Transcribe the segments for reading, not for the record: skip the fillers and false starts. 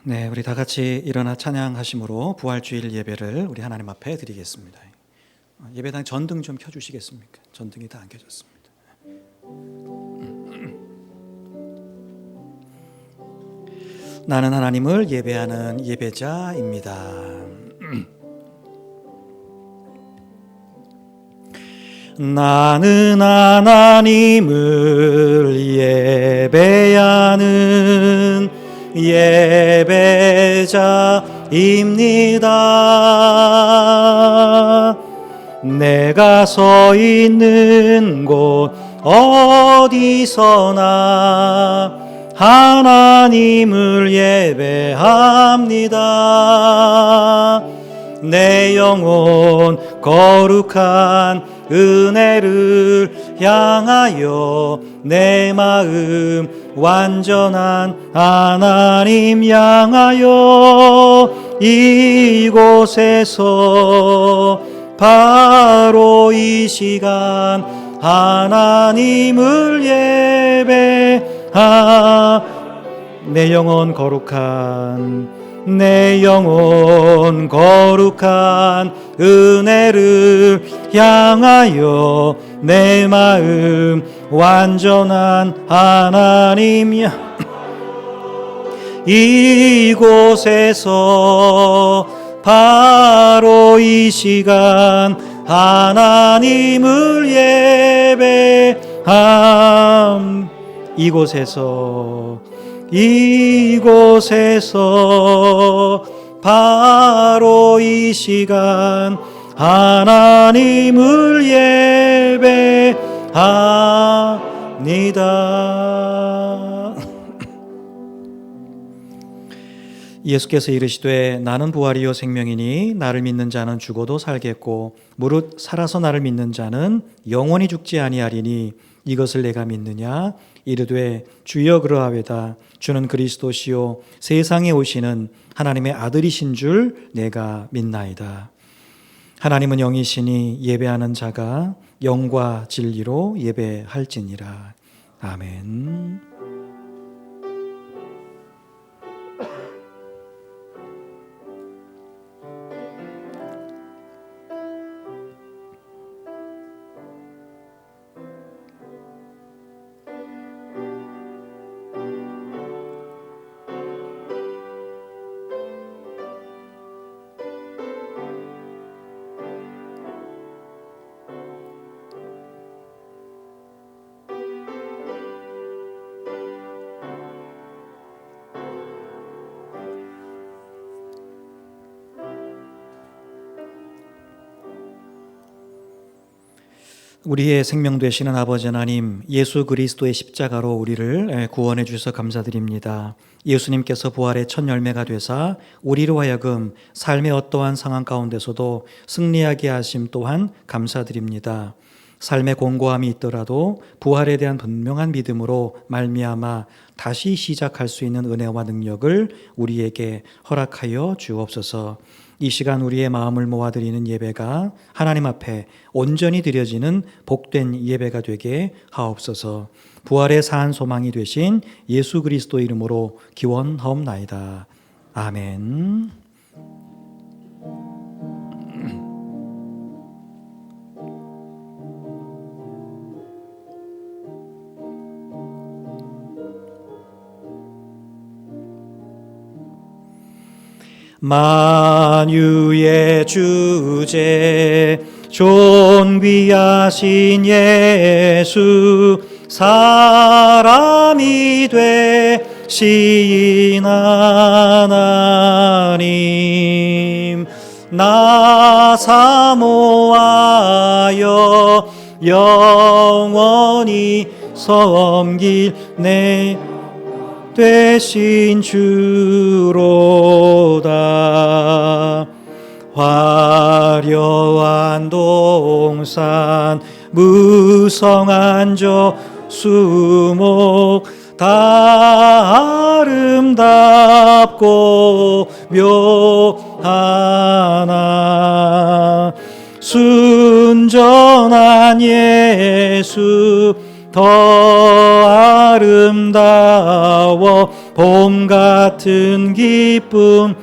네, 우리 다 같이 일어나 찬양하심으로 부활주일 예배를 우리 하나님 앞에 드리겠습당. 예배당 전등 좀 켜주시겠습니까? 전등이 다 안 켜졌습니다. 나는 하나님을 예배하는 예배자입니다. 나는 하나님을 예배하는 예배자입니다. 내가 서 있는 곳 어디서나 하나님을 예배합니다. 내 영혼 거룩한 은혜를 향하여 내 마음 완전한 하나님 향하여 이곳에서 바로 이 시간 하나님을 내 영혼 거룩한 은혜를 향하여 내 마음 완전한 하나님 이곳에서 바로 이 시간 하나님을 이곳에서 바로 이 시간 하나님을 예배합니다. 예수께서 이르시되 나는 부활이요 생명이니 나를 믿는 자는 죽어도 살겠고 무릇 살아서 나를 믿는 자는 영원히 죽지 아니하리니 이것을 내가 믿느냐? 이르되 주여 그러하외다. 주는 그리스도시요 세상에 오시는 하나님의 아들이신 줄 내가 믿나이다. 하나님은 영이시니 예배하는 자가 영과 진리로 예배할지니라. 아멘. 우리의 생명 되시는 아버지 하나님, 예수 그리스도의 십자가로 우리를 구원해 주셔서 감사드립니다. 예수님께서 부활의 첫 열매가 되사 우리로 하여금 삶의 어떠한 상황 가운데서도 승리하게 하심 또한 감사드립니다. 삶의 공고함이 있더라도 부활에 대한 분명한 믿음으로 말미암아 다시 시작할 수 있는 은혜와 능력을 우리에게 허락하여 주옵소서. 이 시간 우리의 마음을 모아드리는 예배가 하나님 앞에 온전히 드려지는 복된 예배가 되게 하옵소서. 부활의 사한 소망이 되신 예수 그리스도 이름으로 기원하옵나이다. 아멘. 만유의 주제 존귀하신 예수 사람이 되신 하나님 나 사모하여 영원히 섬길 내 되신 주로다. 화려한 동산 무성한 저 수목 다 아름답고 묘하나 순전한 예수 더 아름다워 봄 같은 기쁨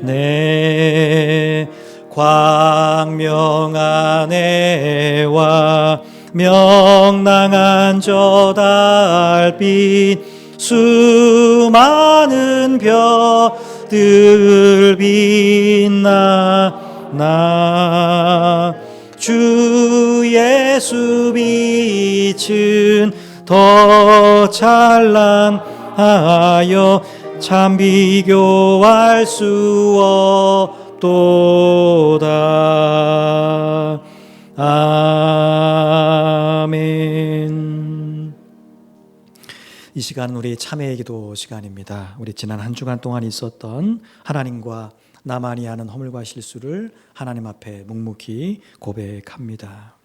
내 광명한 해와 명랑한 저 달빛 수많은 별들 빛나 주 예수 빛은 더 찬란하여 참 비교할 수 없도다. 아멘. 이 시간은 우리 참회의 기도 시간입니다. 우리 지난 한 주간 동안 있었던 하나님과 나만이 하는 허물과 실수를 하나님 앞에 묵묵히 고백합니다.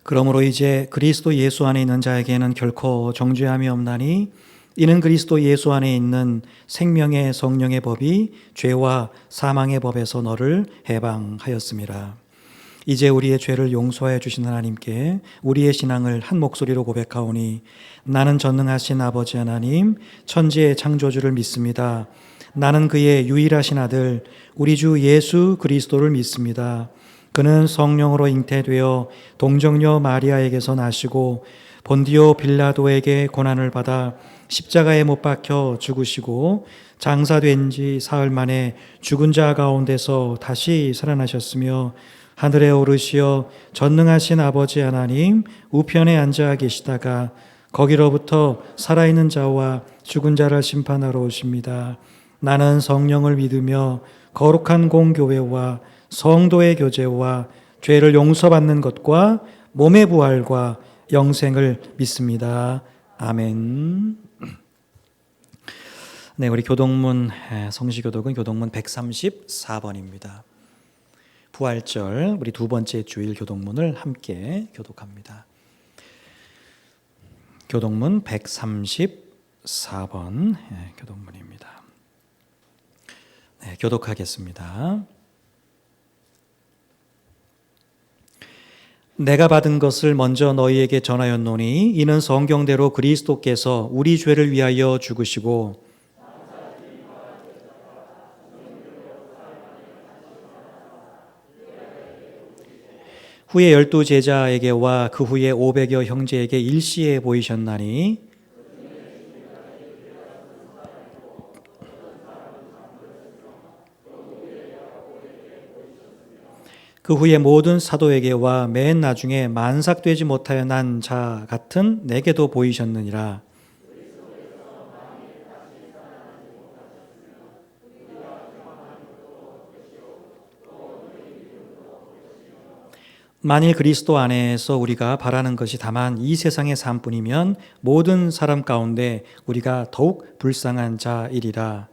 그러므로 이제 그리스도 예수 안에 있는 자에게는 결코 정죄함이 없나니 이는 그리스도 예수 안에 있는 생명의 성령의 법이 죄와 사망의 법에서 너를 해방하였음이라. 이제 우리의 죄를 용서해 주신 하나님께 우리의 신앙을 한 목소리로 고백하오니 나는 전능하신 아버지 하나님 천지의 창조주를 믿습니다. 나는 그의 유일하신 아들 우리 주 예수 그리스도를 믿습니다. 그는 성령으로 잉태되어 동정녀 마리아에게서 나시고 본디오 빌라도에게 고난을 받아 십자가에 못 박혀 죽으시고 장사된 지 사흘 만에 죽은 자 가운데서 다시 살아나셨으며 하늘에 오르시어 전능하신 아버지 하나님 우편에 앉아 계시다가 거기로부터 살아있는 자와 죽은 자를 심판하러 오십니다. 나는 성령을 믿으며 거룩한 공교회와 성도의 교제와 죄를 용서받는 것과 몸의 부활과 영생을 믿습니다. 아멘. 네, 우리 교동문 성시교독은 교동문 134번입니다. 부활절 우리 두 번째 주일 교동문을 함께 교독합니다. 교동문 134번 교동문입니다. 네, 교독하겠습니다. 내가 받은 것을 먼저 너희에게 전하였노니 이는 성경대로 그리스도께서 우리 죄를 위하여 죽으시고 후에 12 제자에게와 그 후에 500여 형제에게 일시에 보이셨나니 그 후에 모든 사도에게와 맨 나중에 만삭되지 못하여 난 자 같은 내게도 보이셨느니라. 만일 그리스도 안에서 우리가 바라는 것이 다만 이 세상의 삶뿐이면 모든 사람 가운데 우리가 더욱 불쌍한 자이리라.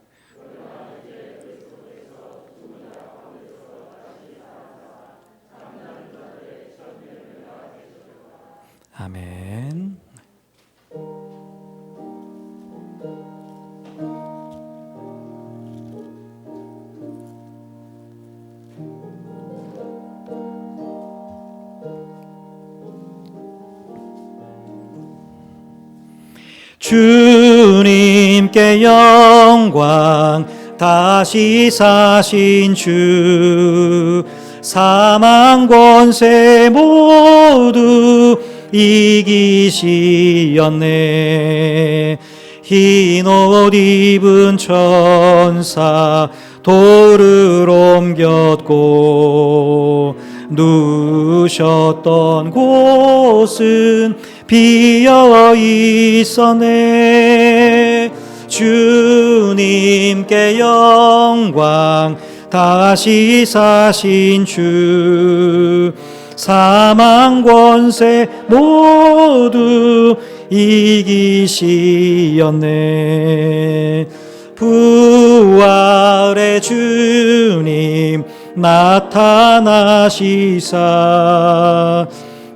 아멘. 주님께 영광, 다시 사신 주, 사망 권세 모두 이기시었네. 흰 옷 입은 천사 돌을 옮겼고, 누우셨던 곳은 비어 있었네. 주님께 영광, 다시 사신 주, 사망 권세 모두 이기시었네. 부활의 주님 나타나시사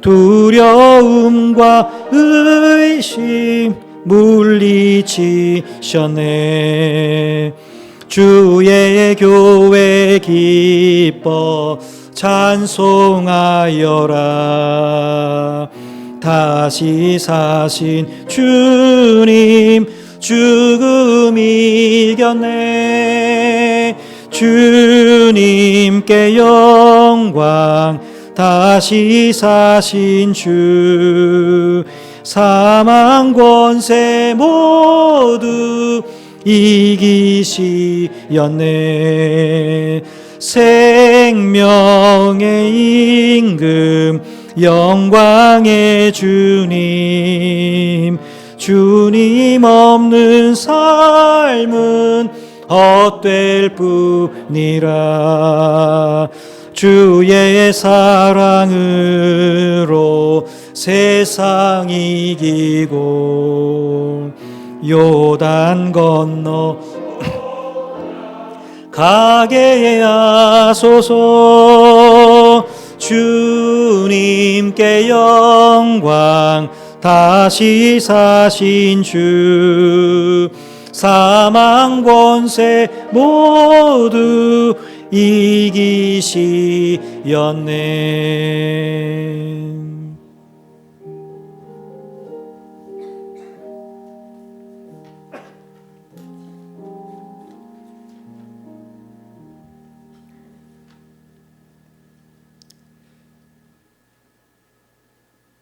두려움과 의심 물리치셨네. 주의 교회 기뻐 찬송하여라. 다시 사신 주님 죽음 이겼네. 주님께 영광, 다시 사신 주, 사망 권세 모두 이기시었네. 생명의 임금, 영광의 주님, 주님 없는 삶은 헛될 뿐이라. 주의 사랑으로 세상 이기고 요단 건너 가게 하소서. 주님께 영광, 다시 사신 주, 사망 권세 모두 이기시었네.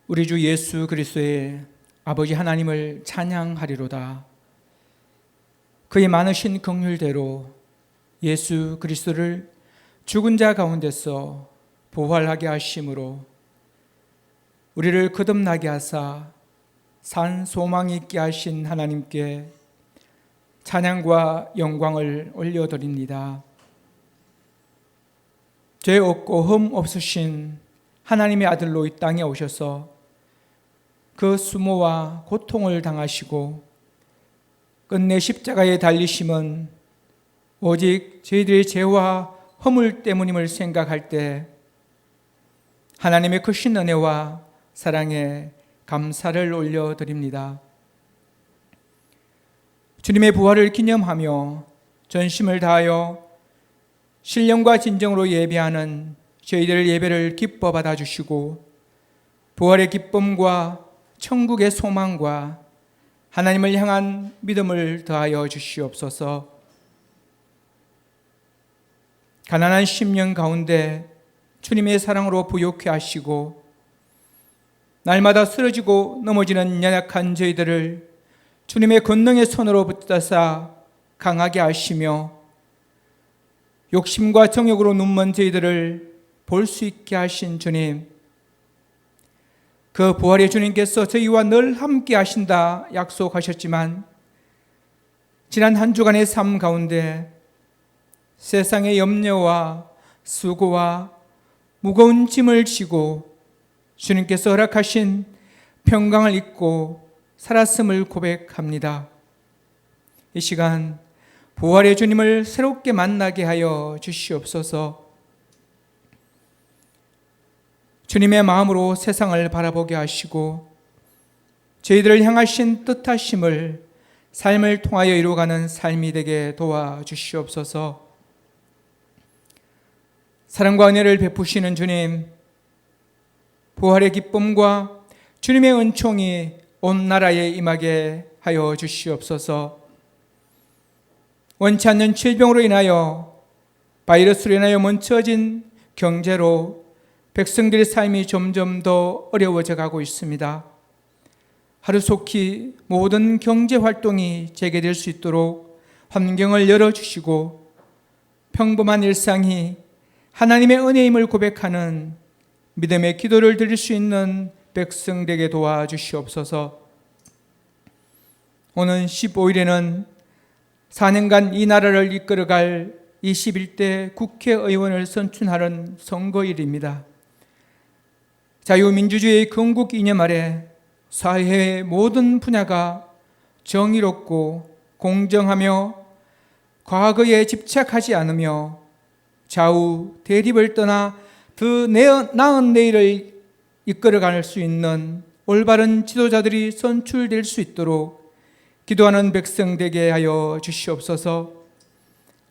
우리 주 예수 그리스도의 아버지 하나님을 찬양하리로다. 그의 많으신 긍휼대로 예수 그리스도를 죽은 자 가운데서 부활하게 하심으로 우리를 거듭나게 하사 산 소망 있게 하신 하나님께 찬양과 영광을 올려드립니다. 죄 없고 흠 없으신 하나님의 아들로 이 땅에 오셔서 그 수모와 고통을 당하시고 끝내 십자가에 달리심은 오직 저희들의 죄와 허물 때문임을 생각할 때 하나님의 크신 은혜와 사랑에 감사를 올려드립니다. 주님의 부활을 기념하며 전심을 다하여 신령과 진정으로 예배하는 저희들의 예배를 기뻐 받아주시고 부활의 기쁨과 천국의 소망과 하나님을 향한 믿음을 더하여 주시옵소서. 가난한 심령 가운데 주님의 사랑으로 부욕해 하시고 날마다 쓰러지고 넘어지는 연약한 저희들을 주님의 권능의 손으로 붙드사 강하게 하시며 욕심과 정욕으로 눈먼 저희들을 볼 수 있게 하신 주님, 그 부활의 주님께서 저희와 늘 함께 하신다 약속하셨지만 지난 한 주간의 삶 가운데 세상의 염려와 수고와 무거운 짐을 지고 주님께서 허락하신 평강을 잊고 살았음을 고백합니다. 이 시간 부활의 주님을 새롭게 만나게 하여 주시옵소서. 주님의 마음으로 세상을 바라보게 하시고 저희들을 향하신 뜻하심을 삶을 통하여 이루어가는 삶이 되게 도와주시옵소서. 사랑과 은혜를 베푸시는 주님, 부활의 기쁨과 주님의 은총이 온 나라에 임하게 하여 주시옵소서. 원치 않는 질병으로 인하여, 바이러스로 인하여 멈춰진 경제로 백성들의 삶이 점점 더 어려워져 가고 있습니다. 하루속히 모든 경제 활동이 재개될 수 있도록 환경을 열어주시고, 평범한 일상이 하나님의 은혜임을 고백하는 믿음의 기도를 드릴 수 있는 백성되게 도와주시옵소서. 오는 15일에는 4년간 이 나라를 이끌어갈 21대 국회의원을 선출하는 선거일입니다. 자유민주주의의 건국 이념 아래 사회의 모든 분야가 정의롭고 공정하며 과거에 집착하지 않으며 좌우 대립을 떠나 더 나은 내일을 이끌어갈 수 있는 올바른 지도자들이 선출될 수 있도록 기도하는 백성 되게 하여 주시옵소서.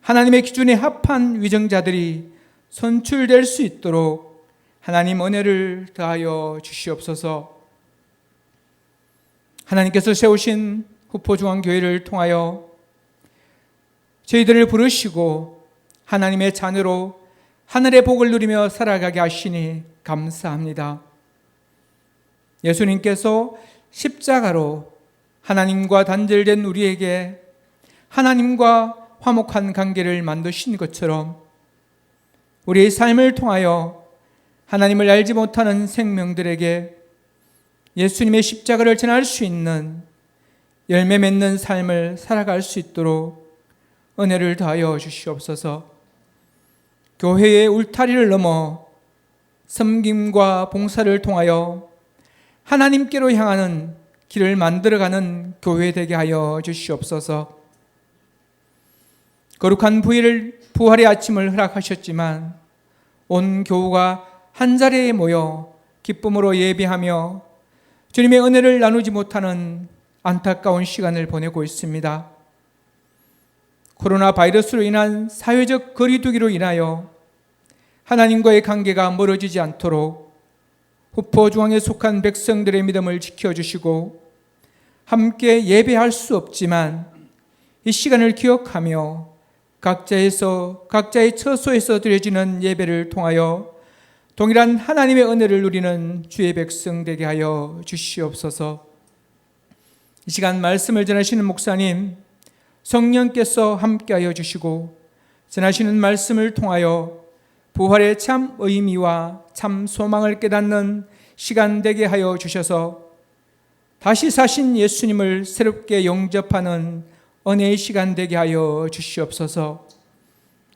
하나님의 기준에 합한 위정자들이 선출될 수 있도록 하나님 은혜를 더하여 주시옵소서. 하나님께서 세우신 후포중앙교회를 통하여 저희들을 부르시고 하나님의 자녀로 하늘의 복을 누리며 살아가게 하시니 감사합니다. 예수님께서 십자가로 하나님과 단절된 우리에게 하나님과 화목한 관계를 만드신 것처럼 우리의 삶을 통하여 하나님을 알지 못하는 생명들에게 예수님의 십자가를 전할 수 있는 열매 맺는 삶을 살아갈 수 있도록 은혜를 더하여 주시옵소서. 교회의 울타리를 넘어 섬김과 봉사를 통하여 하나님께로 향하는 길을 만들어가는 교회 되게 하여 주시옵소서. 거룩한 부활의 아침을 허락하셨지만 온 교우가 한자리에 모여 기쁨으로 예배하며 주님의 은혜를 나누지 못하는 안타까운 시간을 보내고 있습니다. 코로나 바이러스로 인한 사회적 거리두기로 인하여 하나님과의 관계가 멀어지지 않도록 후포중앙에 속한 백성들의 믿음을 지켜주시고 함께 예배할 수 없지만 이 시간을 기억하며 각자의 처소에서 드려지는 예배를 통하여 동일한 하나님의 은혜를 누리는 주의 백성 되게 하여 주시옵소서. 이 시간 말씀을 전하시는 목사님, 성령께서 함께하여 주시고 전하시는 말씀을 통하여 부활의 참 의미와 참 소망을 깨닫는 시간 되게 하여 주셔서 다시 사신 예수님을 새롭게 영접하는 은혜의 시간 되게 하여 주시옵소서.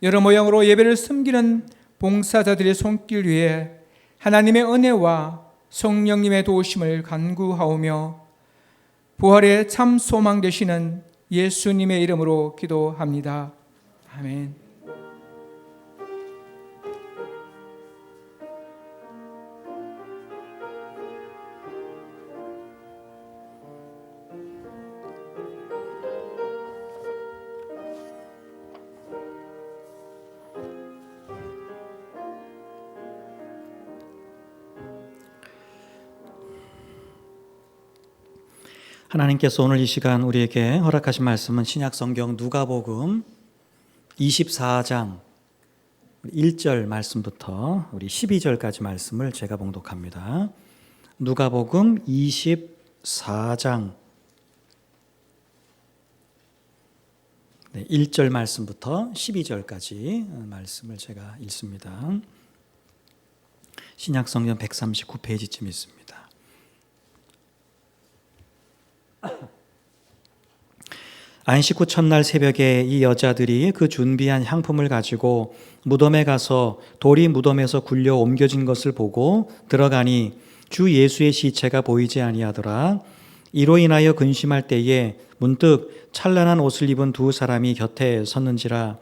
여러 모양으로 예배를 섬기는 봉사자들의 손길 위에 하나님의 은혜와 성령님의 도우심을 간구하오며 부활의 참 소망 되시는 예수님의 이름으로 기도합니다. 아멘. 하나님께서 오늘 이 시간 우리에게 허락하신 말씀은 신약성경 누가복음 24장 1절 말씀부터 우리 12절까지 말씀을 제가 봉독합니다. 누가복음 24장 1절 말씀부터 12절까지 말씀을 제가 읽습니다. 신약성경 139페이지쯤 있습니다. 안식 후 첫날 새벽에 이 여자들이 그 준비한 향품을 가지고 무덤에 가서 돌이 무덤에서 굴려 옮겨진 것을 보고 들어가니 주 예수의 시체가 보이지 아니하더라. 이로 인하여 근심할 때에 문득 찬란한 옷을 입은 두 사람이 곁에 섰는지라.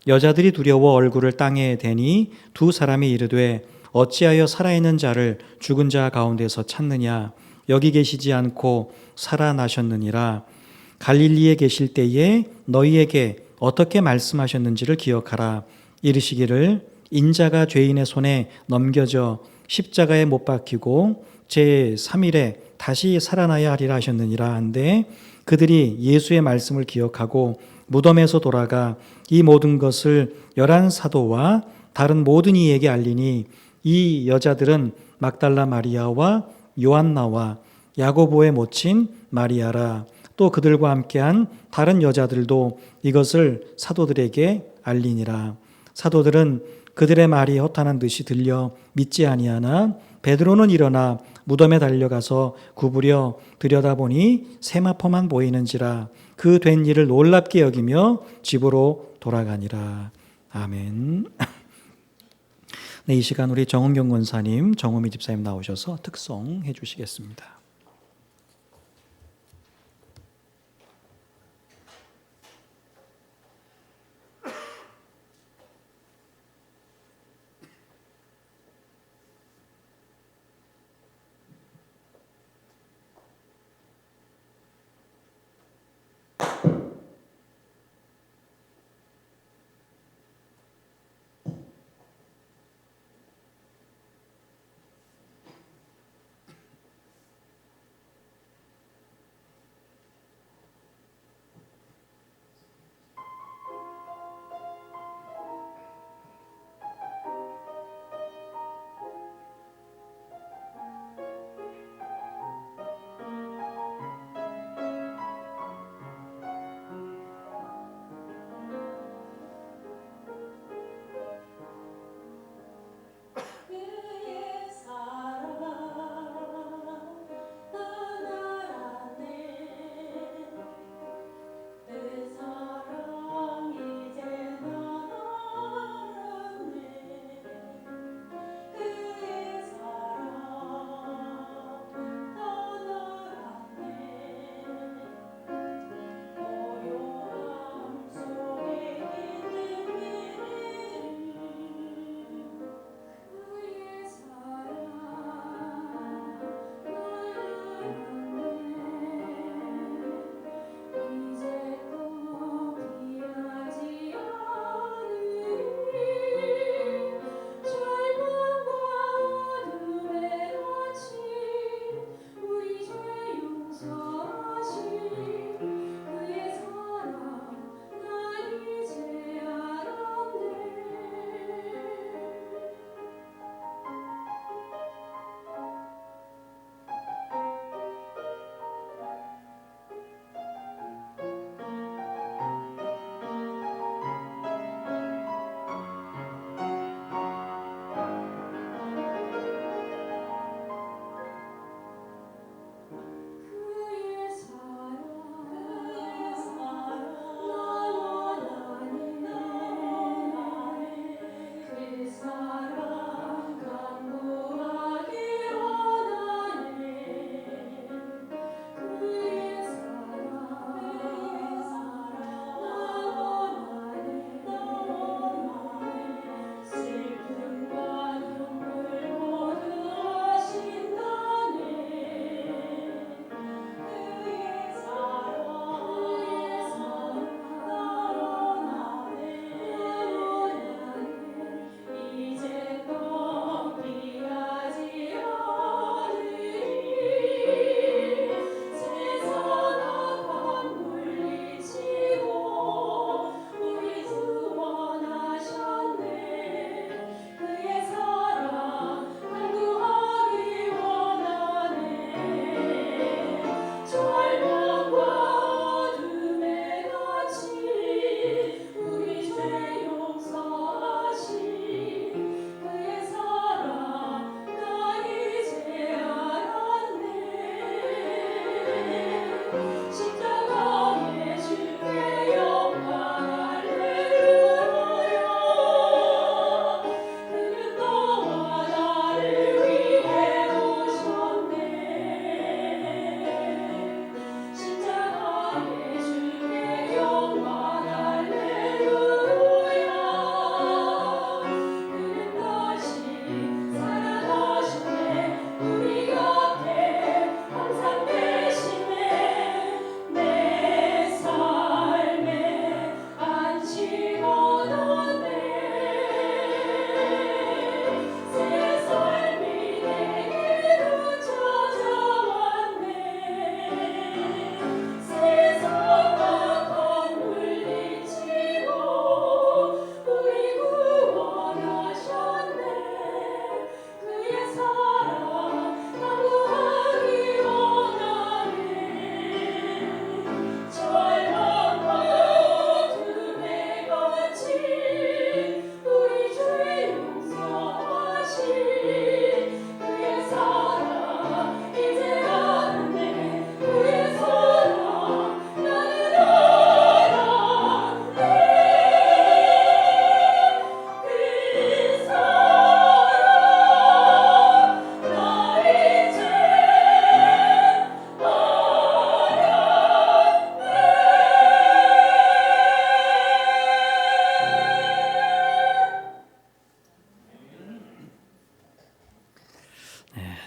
여자들이 두려워 얼굴을 땅에 대니 두 사람이 이르되 어찌하여 살아있는 자를 죽은 자 가운데서 찾느냐. 여기 계시지 않고 살아나셨느니라. 갈릴리에 계실 때에 너희에게 어떻게 말씀하셨는지를 기억하라. 이르시기를 인자가 죄인의 손에 넘겨져 십자가에 못 박히고 제3일에 다시 살아나야 하리라 하셨느니라 한데 그들이 예수의 말씀을 기억하고 무덤에서 돌아가 이 모든 것을 11사도와 다른 모든 이에게 알리니 이 여자들은 막달라 마리아와 요한나와 야고보의 모친 마리아라. 또 그들과 함께한 다른 여자들도 이것을 사도들에게 알리니라. 사도들은 그들의 말이 허탄한 듯이 들려 믿지 아니하나 베드로는 일어나 무덤에 달려가서 구부려 들여다보니 세마포만 보이는지라. 그 된 일을 놀랍게 여기며 집으로 돌아가니라. 아멘. 네, 이 시간 우리 정은경 권사님, 정우미 집사님 나오셔서 특송해 주시겠습니다.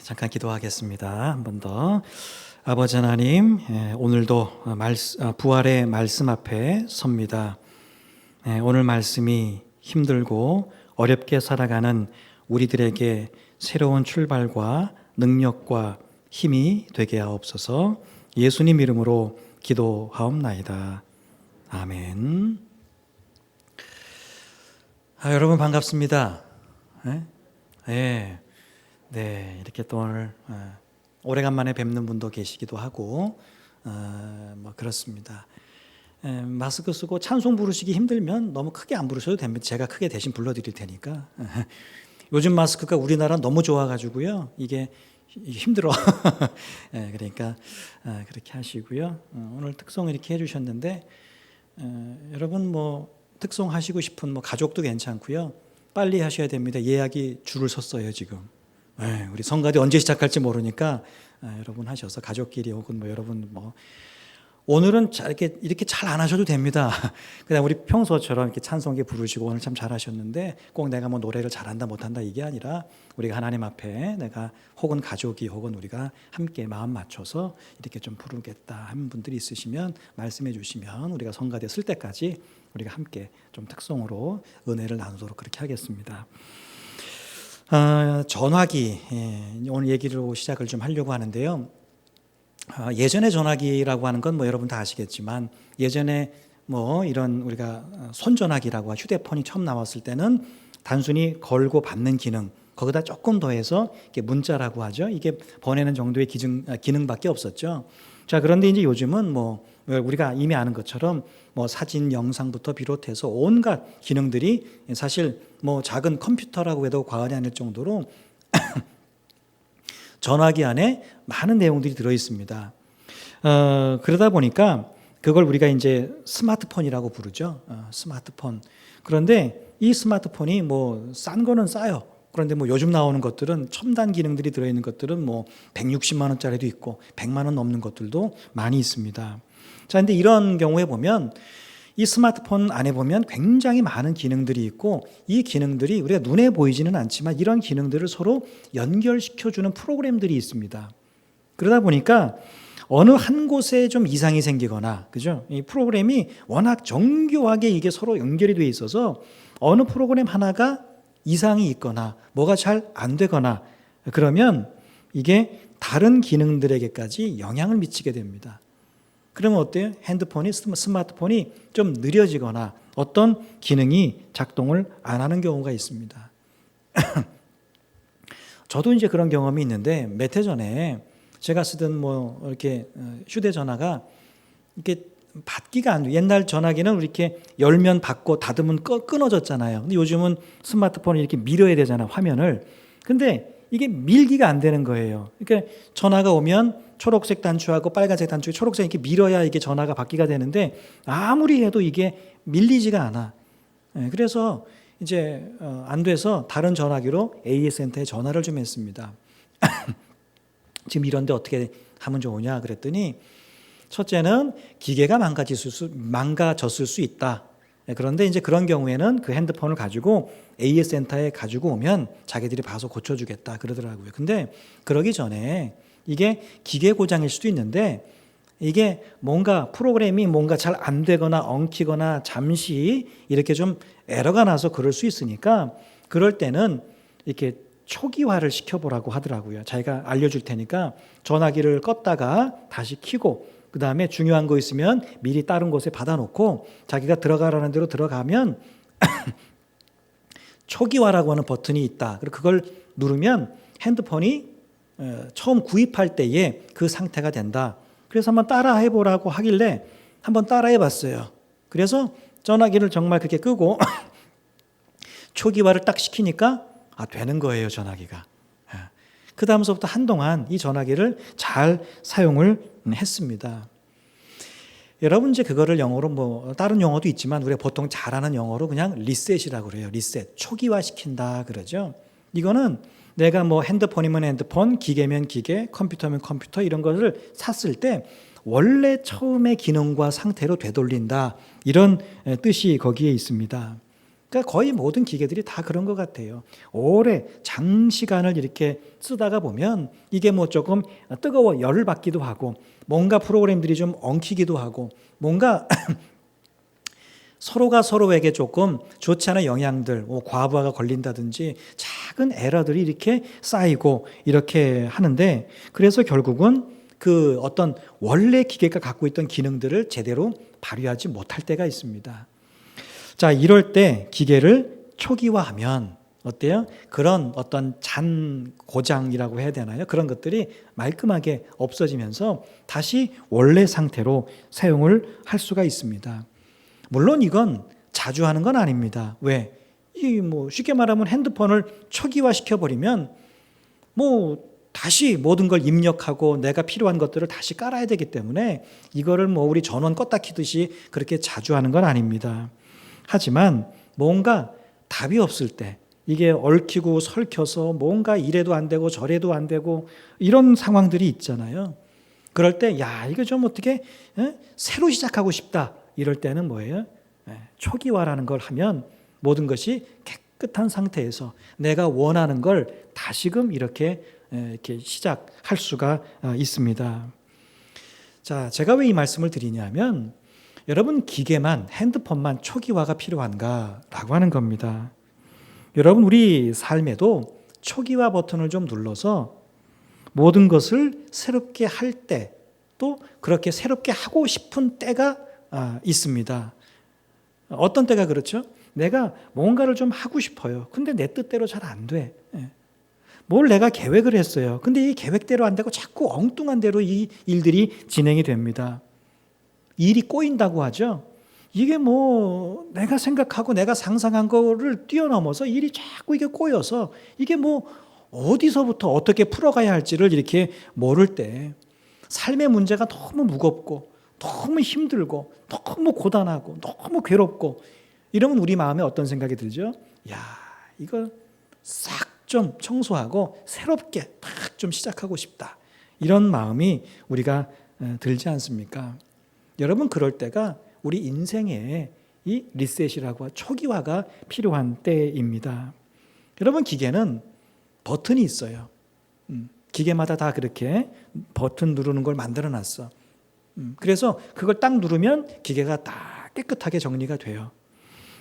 잠깐 기도하겠습니다. 한 번 더. 아버지 하나님, 오늘도 부활의 말씀 앞에 섭니다. 오늘 말씀이 힘들고 어렵게 살아가는 우리들에게 새로운 출발과 능력과 힘이 되게 하옵소서. 예수님 이름으로 기도하옵나이다. 아멘. 여러분 반갑습니다. 네, 이렇게 또 오늘 오래간만에 뵙는 분도 계시기도 하고 뭐 그렇습니다. 마스크 쓰고 찬송 부르시기 힘들면 너무 크게 안 부르셔도 됩니다. 제가 크게 대신 불러드릴 테니까. 요즘 마스크가 우리나라 너무 좋아가지고요. 이게 힘들어. 그러니까 그렇게 하시고요. 오늘 특송 이렇게 해주셨는데 여러분 뭐 특송 하시고 싶은 뭐 가족도 괜찮고요. 빨리 하셔야 됩니다. 예약이 줄을 섰어요 지금. 우리 성가대 언제 시작할지 모르니까 여러분 하셔서 가족끼리 혹은 뭐 여러분 뭐 오늘은 이렇게 잘 안 하셔도 됩니다. 그냥 우리 평소처럼 이렇게 찬송기 부르시고 오늘 참 잘하셨는데 꼭 내가 뭐 노래를 잘한다 못한다 이게 아니라 우리가 하나님 앞에 내가 혹은 가족이 혹은 우리가 함께 마음 맞춰서 이렇게 좀 부르겠다 하는 분들이 있으시면 말씀해 주시면 우리가 성가대 쓸 때까지 우리가 함께 좀 특송으로 은혜를 나누도록 그렇게 하겠습니다. 전화기 오늘 얘기로 시작을 좀 하려고 하는데요. 예전에 전화기라고 하는 건 뭐 여러분 다 아시겠지만 예전에 뭐 이런 우리가 손전화기라고 휴대폰이 처음 나왔을 때는 단순히 걸고 받는 기능 거기다 조금 더해서 이게 문자라고 하죠. 이게 보내는 정도의 기능밖에 없었죠. 자, 그런데 이제 요즘은 뭐 우리가 이미 아는 것처럼 뭐 사진, 영상부터 비롯해서 온갖 기능들이 사실 뭐 작은 컴퓨터라고 해도 과언이 아닐 정도로 전화기 안에 많은 내용들이 들어 있습니다. 그러다 보니까 그걸 우리가 이제 스마트폰이라고 부르죠. 스마트폰. 그런데 이 스마트폰이 뭐 싼 거는 싸요. 그런데 뭐 요즘 나오는 것들은 첨단 기능들이 들어있는 것들은 뭐 160만 원짜리도 있고 100만 원 넘는 것들도 많이 있습니다. 자, 근데 이런 경우에 보면 이 스마트폰 안에 보면 굉장히 많은 기능들이 있고 이 기능들이 우리가 눈에 보이지는 않지만 이런 기능들을 서로 연결시켜주는 프로그램들이 있습니다. 그러다 보니까 어느 한 곳에 좀 이상이 생기거나, 그죠? 이 프로그램이 워낙 정교하게 이게 서로 연결이 돼 있어서 어느 프로그램 하나가 이상이 있거나 뭐가 잘 안 되거나 그러면 이게 다른 기능들에게까지 영향을 미치게 됩니다. 그러면 어때요? 핸드폰이 스마트폰이 좀 느려지거나 어떤 기능이 작동을 안 하는 경우가 있습니다. 저도 이제 그런 경험이 있는데 몇 해 전에 제가 쓰던 뭐 이렇게 휴대전화가 이렇게 받기가 안 돼. 옛날 전화기는 이렇게 열면 받고 닫으면 끊어졌잖아요. 근데 요즘은 스마트폰을 이렇게 밀어야 되잖아, 화면을. 근데 이게 밀기가 안 되는 거예요. 그러니까 전화가 오면 초록색 단추하고 빨간색 단추, 초록색 이렇게 밀어야 이게 전화가 받기가 되는데 아무리 해도 이게 밀리지가 않아. 그래서 이제 안 돼서 다른 전화기로 AS센터에 전화를 좀 했습니다. 지금 이런데 어떻게 하면 좋으냐 그랬더니 첫째는 기계가 망가졌을 수 있다. 그런데 이제 그런 경우에는 그 핸드폰을 가지고 AS센터에 가지고 오면 자기들이 봐서 고쳐주겠다 그러더라고요. 근데 그러기 전에 이게 기계 고장일 수도 있는데 이게 뭔가 프로그램이 뭔가 잘 안 되거나 엉키거나 잠시 이렇게 좀 에러가 나서 그럴 수 있으니까 그럴 때는 이렇게 초기화를 시켜보라고 하더라고요. 자기가 알려줄 테니까 전화기를 껐다가 다시 켜고 그 다음에 중요한 거 있으면 미리 다른 곳에 받아놓고 자기가 들어가라는 대로 들어가면 초기화라고 하는 버튼이 있다. 그걸 누르면 핸드폰이 처음 구입할 때에 그 상태가 된다. 그래서 한번 따라 해보라고 하길래 한번 따라 해봤어요. 그래서 전화기를 정말 그렇게 끄고 초기화를 딱 시키니까 되는 거예요, 전화기가. 그 다음서부터 한동안 이 전화기를 잘 사용을 했습니다. 여러분 이제 그거를 영어로 뭐 다른 용어도 있지만 우리가 보통 잘하는 영어로 그냥 리셋이라고 그래요. 리셋, 초기화 시킨다 그러죠. 이거는 내가 뭐 핸드폰이면 핸드폰, 기계면 기계, 컴퓨터면 컴퓨터 이런 것을 샀을 때 원래 처음의 기능과 상태로 되돌린다 이런 뜻이 거기에 있습니다. 그러니까 거의 모든 기계들이 다 그런 것 같아요. 오래 장시간을 이렇게 쓰다가 보면 이게 뭐 조금 뜨거워 열을 받기도 하고 뭔가 프로그램들이 좀 엉키기도 하고 뭔가 서로가 서로에게 조금 좋지 않은 영향들, 뭐 과부하가 걸린다든지 작은 에러들이 이렇게 쌓이고 이렇게 하는데 그래서 결국은 그 어떤 원래 기계가 갖고 있던 기능들을 제대로 발휘하지 못할 때가 있습니다. 자, 이럴 때 기계를 초기화하면 어때요? 그런 어떤 잔 고장이라고 해야 되나요? 그런 것들이 말끔하게 없어지면서 다시 원래 상태로 사용을 할 수가 있습니다. 물론 이건 자주 하는 건 아닙니다. 왜? 이 뭐 쉽게 말하면 핸드폰을 초기화 시켜버리면 뭐 다시 모든 걸 입력하고 내가 필요한 것들을 다시 깔아야 되기 때문에 이거를 뭐 우리 전원 껐다 키듯이 그렇게 자주 하는 건 아닙니다. 하지만 뭔가 답이 없을 때 이게 얽히고 설켜서 뭔가 이래도 안 되고 저래도 안 되고 이런 상황들이 있잖아요. 그럴 때 야 이거 좀 어떻게 새로 시작하고 싶다. 이럴 때는 뭐예요? 초기화라는 걸 하면 모든 것이 깨끗한 상태에서 내가 원하는 걸 다시금 이렇게 시작할 수가 있습니다. 자, 제가 왜 이 말씀을 드리냐면 여러분 기계만 핸드폰만 초기화가 필요한가라고 하는 겁니다. 여러분 우리 삶에도 초기화 버튼을 좀 눌러서 모든 것을 새롭게 할 때 또 그렇게 새롭게 하고 싶은 때가 있습니다. 어떤 때가 그렇죠? 내가 뭔가를 좀 하고 싶어요. 근데 내 뜻대로 잘 안 돼. 뭘 내가 계획을 했어요. 근데 이 계획대로 안 되고 자꾸 엉뚱한 대로 이 일들이 진행이 됩니다. 일이 꼬인다고 하죠. 이게 뭐 내가 생각하고 내가 상상한 거를 뛰어넘어서 일이 자꾸 이게 꼬여서 이게 뭐 어디서부터 어떻게 풀어가야 할지를 이렇게 모를 때 삶의 문제가 너무 무겁고 너무 힘들고 너무 고단하고 너무 괴롭고 이러면 우리 마음에 어떤 생각이 들죠? 야, 이거 싹 좀 청소하고 새롭게 딱 좀 시작하고 싶다. 이런 마음이 우리가 들지 않습니까? 여러분 그럴 때가 우리 인생의 이 리셋이라고 초기화가 필요한 때입니다. 여러분 기계는 버튼이 있어요. 기계마다 다 그렇게 버튼 누르는 걸 만들어 놨어. 그래서 그걸 딱 누르면 기계가 딱 깨끗하게 정리가 돼요.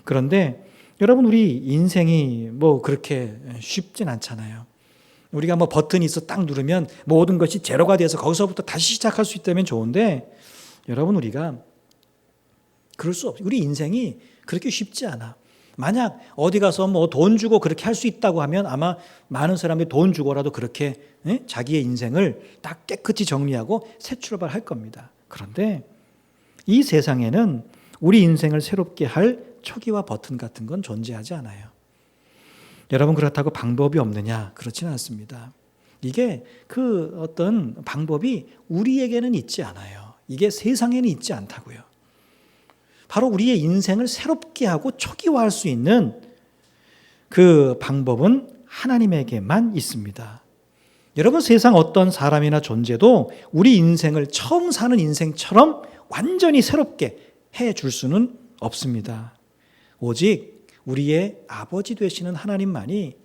그런데 여러분 우리 인생이 뭐 그렇게 쉽진 않잖아요. 우리가 뭐 버튼이 있어 딱 누르면 모든 것이 제로가 돼서 거기서부터 다시 시작할 수 있다면 좋은데 여러분 우리가 그럴 수 없어요. 우리 인생이 그렇게 쉽지 않아. 만약 어디 가서 뭐 돈 주고 그렇게 할 수 있다고 하면 아마 많은 사람들이 돈 주고라도 그렇게 자기의 인생을 딱 깨끗이 정리하고 새 출발할 겁니다. 그런데 이 세상에는 우리 인생을 새롭게 할 초기화 버튼 같은 건 존재하지 않아요. 여러분 그렇다고 방법이 없느냐? 그렇지는 않습니다. 이게 그 어떤 방법이 우리에게는 있지 않아요. 이게 세상에는 있지 않다고요. 바로 우리의 인생을 새롭게 하고 초기화할 수 있는 그 방법은 하나님에게만 있습니다. 여러분 세상 어떤 사람이나 존재도 우리 인생을 처음 사는 인생처럼 완전히 새롭게 해줄 수는 없습니다. 오직 우리의 아버지 되시는 하나님만이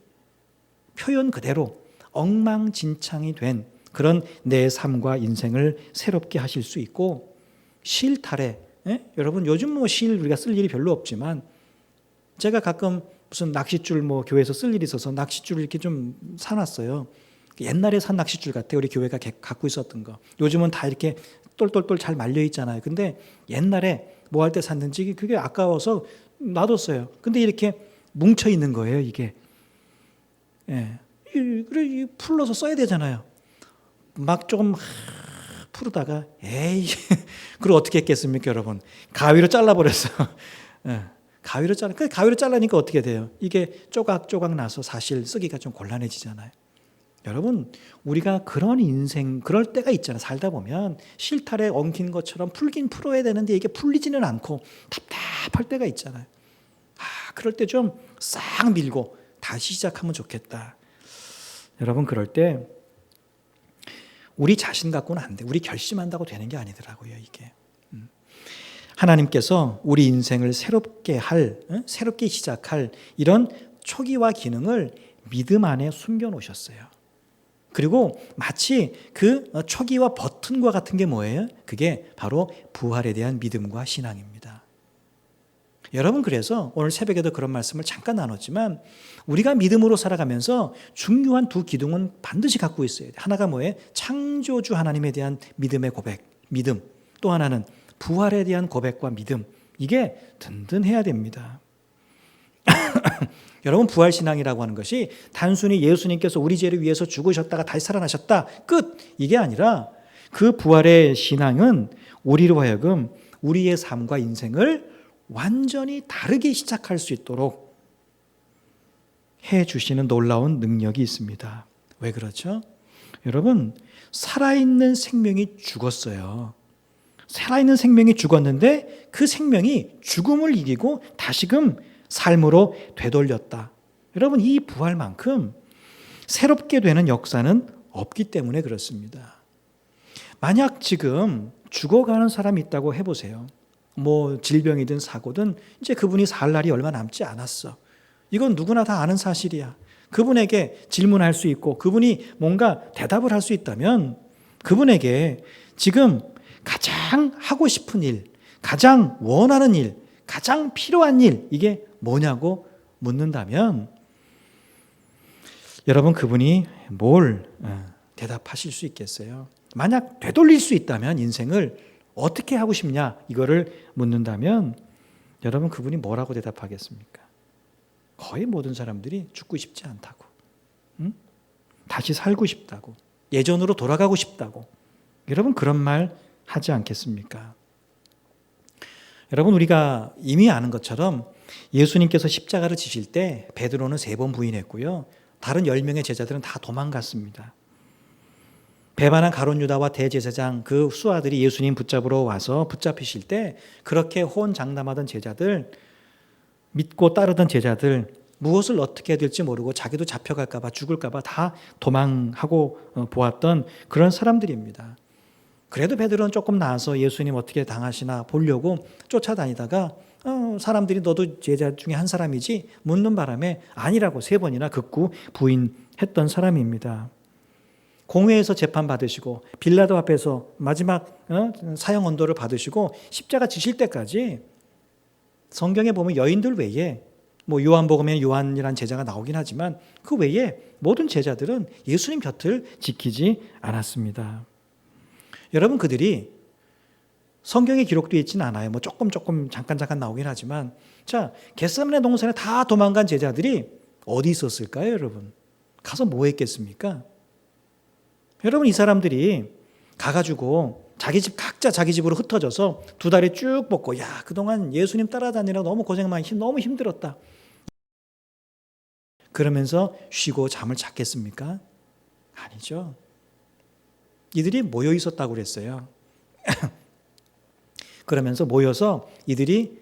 표현 그대로 엉망진창이 된 그런 내 삶과 인생을 새롭게 하실 수 있고 실타래 여러분 요즘 뭐 실 우리가 쓸 일이 별로 없지만 제가 가끔 무슨 낚싯줄 뭐 교회에서 쓸 일이 있어서 낚싯줄을 이렇게 좀 사놨어요. 옛날에 산 낚싯줄 같아요. 우리 교회가 갖고 있었던 거. 요즘은 다 이렇게 똘똘똘 잘 말려 있잖아요. 근데 옛날에 뭐 할 때 샀는지 그게 아까워서 놔뒀어요. 근데 이렇게 뭉쳐 있는 거예요, 이게. 예. 그래, 풀러서 써야 되잖아요. 막 조금 풀다가, 에이, 그걸 어떻게 했겠습니까, 여러분? 가위로 잘라버렸어요. 예. 가위로 잘라니까 어떻게 돼요? 이게 조각조각 나서 사실 쓰기가 좀 곤란해지잖아요. 여러분, 우리가 그런 인생, 그럴 때가 있잖아요. 살다 보면 실타래 엉킨 것처럼 풀긴 풀어야 되는데 이게 풀리지는 않고 답답할 때가 있잖아요. 그럴 때 좀 싹 밀고 다시 시작하면 좋겠다. 여러분, 그럴 때 우리 자신 갖고는 안 돼. 우리 결심한다고 되는 게 아니더라고요, 이게. 하나님께서 우리 인생을 새롭게 시작할 이런 초기화 기능을 믿음 안에 숨겨놓으셨어요. 그리고 마치 그 초기화 버튼과 같은 게 뭐예요? 그게 바로 부활에 대한 믿음과 신앙입니다. 여러분, 그래서 오늘 새벽에도 그런 말씀을 잠깐 나눴지만 우리가 믿음으로 살아가면서 중요한 두 기둥은 반드시 갖고 있어야 돼요. 하나가 뭐예요? 창조주 하나님에 대한 믿음의 고백, 믿음. 또 하나는 부활에 대한 고백과 믿음. 이게 든든해야 됩니다. 여러분, 부활신앙이라고 하는 것이 단순히 예수님께서 우리 죄를 위해서 죽으셨다가 다시 살아나셨다, 끝! 이게 아니라 그 부활의 신앙은 우리로 하여금 우리의 삶과 인생을 완전히 다르게 시작할 수 있도록 해주시는 놀라운 능력이 있습니다. 왜 그렇죠? 여러분, 살아있는 생명이 죽었어요. 살아있는 생명이 죽었는데 그 생명이 죽음을 이기고 다시금 삶으로 되돌렸다. 여러분, 이 부활만큼 새롭게 되는 역사는 없기 때문에 그렇습니다. 만약 지금 죽어가는 사람이 있다고 해보세요. 뭐 질병이든 사고든 이제 그분이 살 날이 얼마 남지 않았어. 이건 누구나 다 아는 사실이야. 그분에게 질문할 수 있고 그분이 뭔가 대답을 할 수 있다면 그분에게 지금 가장 하고 싶은 일, 가장 원하는 일, 가장 필요한 일, 이게 뭐냐고 묻는다면 여러분, 그분이 뭘 대답하실 수 있겠어요? 만약 되돌릴 수 있다면 인생을 어떻게 하고 싶냐 이거를 묻는다면 여러분, 그분이 뭐라고 대답하겠습니까? 거의 모든 사람들이 죽고 싶지 않다고, 다시 살고 싶다고, 예전으로 돌아가고 싶다고, 여러분 그런 말 하지 않겠습니까? 여러분, 우리가 이미 아는 것처럼 예수님께서 십자가를 지실 때 베드로는 3번 부인했고요. 다른 10명의 제자들은 다 도망갔습니다. 배반한 가룟 유다와 대제사장 그 수하들이 예수님 붙잡으러 와서 붙잡히실 때 그렇게 호언장담하던 제자들, 믿고 따르던 제자들, 무엇을 어떻게 해야 될지 모르고 자기도 잡혀갈까 봐 죽을까 봐 다 도망하고 보았던 그런 사람들입니다. 그래도 베드로는 조금 나아서 예수님 어떻게 당하시나 보려고 쫓아다니다가 사람들이 너도 제자 중에 한 사람이지? 묻는 바람에 아니라고 3번이나 극구 부인했던 사람입니다. 공회에서 재판받으시고 빌라도 앞에서 마지막 사형 언도를 받으시고 십자가 지실 때까지 성경에 보면 여인들 외에 뭐 요한복음에 요한이라는 제자가 나오긴 하지만 그 외에 모든 제자들은 예수님 곁을 지키지 않았습니다. 여러분, 그들이 성경에 기록되어 있지는 않아요. 뭐 조금 잠깐 나오긴 하지만 자, 겟세마네 동산에 다 도망간 제자들이 어디 있었을까요, 여러분? 가서 뭐 했겠습니까? 여러분, 이 사람들이 가가지고 각자 자기 집으로 흩어져서 2다리 쭉 뻗고 야, 그동안 예수님 따라다니느라 너무 고생 많이 너무 힘들었다. 그러면서 쉬고 잠을 잤겠습니까? 아니죠. 이들이 모여 있었다고 그랬어요. 그러면서 모여서 이들이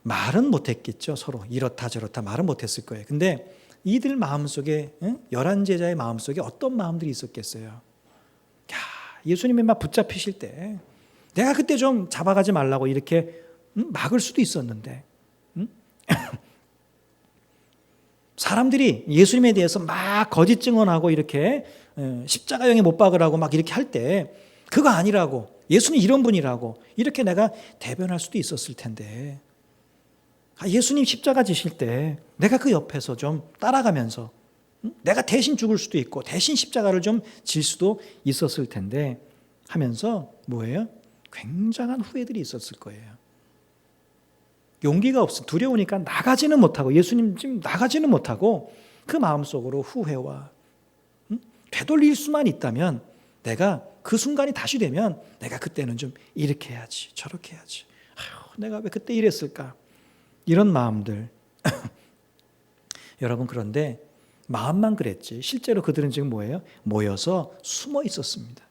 말은 못했겠죠. 서로 이렇다 저렇다 말은 못했을 거예요. 근데 이들 마음속에 11제자의 마음속에 어떤 마음들이 있었겠어요? 야, 예수님이 막 붙잡히실 때 내가 그때 좀 잡아가지 말라고 이렇게 막을 수도 있었는데 사람들이 예수님에 대해서 막 거짓 증언하고 이렇게 십자가형에 못 박으라고 막 이렇게 할 때 그거 아니라고, 예수님 이런 분이라고 이렇게 내가 대변할 수도 있었을 텐데 예수님 십자가 지실 때 내가 그 옆에서 좀 따라가면서 내가 대신 죽을 수도 있고 대신 십자가를 좀 질 수도 있었을 텐데 하면서 뭐예요? 굉장한 후회들이 있었을 거예요. 용기가 없어, 두려우니까 나가지는 못하고 예수님 지금 나가지는 못하고 그 마음속으로 후회와 되돌릴 수만 있다면 내가 그 순간이 다시 되면 내가 그때는 좀 이렇게 해야지 저렇게 해야지, 내가 왜 그때 이랬을까, 이런 마음들. 여러분, 그런데 마음만 그랬지 실제로 그들은 지금 뭐예요? 모여서 숨어 있었습니다.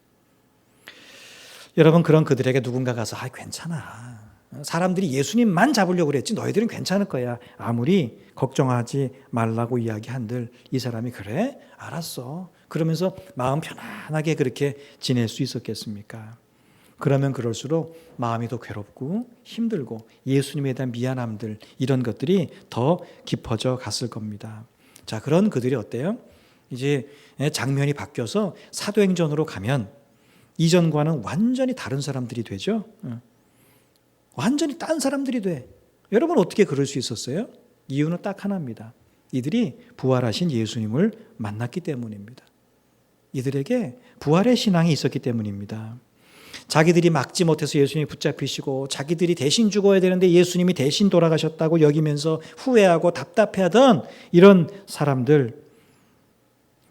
여러분, 그런 그들에게 누군가 가서 괜찮아, 사람들이 예수님만 잡으려고 그랬지 너희들은 괜찮을 거야, 아무리 걱정하지 말라고 이야기한들 이 사람이 그래? 알았어. 그러면서 마음 편안하게 그렇게 지낼 수 있었겠습니까? 그러면 그럴수록 마음이 더 괴롭고 힘들고 예수님에 대한 미안함들 이런 것들이 더 깊어져 갔을 겁니다. 자, 그런 그들이 어때요? 이제 장면이 바뀌어서 사도행전으로 가면 이전과는 완전히 다른 사람들이 되죠. 완전히 딴 사람들이 돼. 여러분 어떻게 그럴 수 있었어요? 이유는 딱 하나입니다. 이들이 부활하신 예수님을 만났기 때문입니다. 이들에게 부활의 신앙이 있었기 때문입니다. 자기들이 막지 못해서 예수님이 붙잡히시고 자기들이 대신 죽어야 되는데 예수님이 대신 돌아가셨다고 여기면서 후회하고 답답해하던 이런 사람들,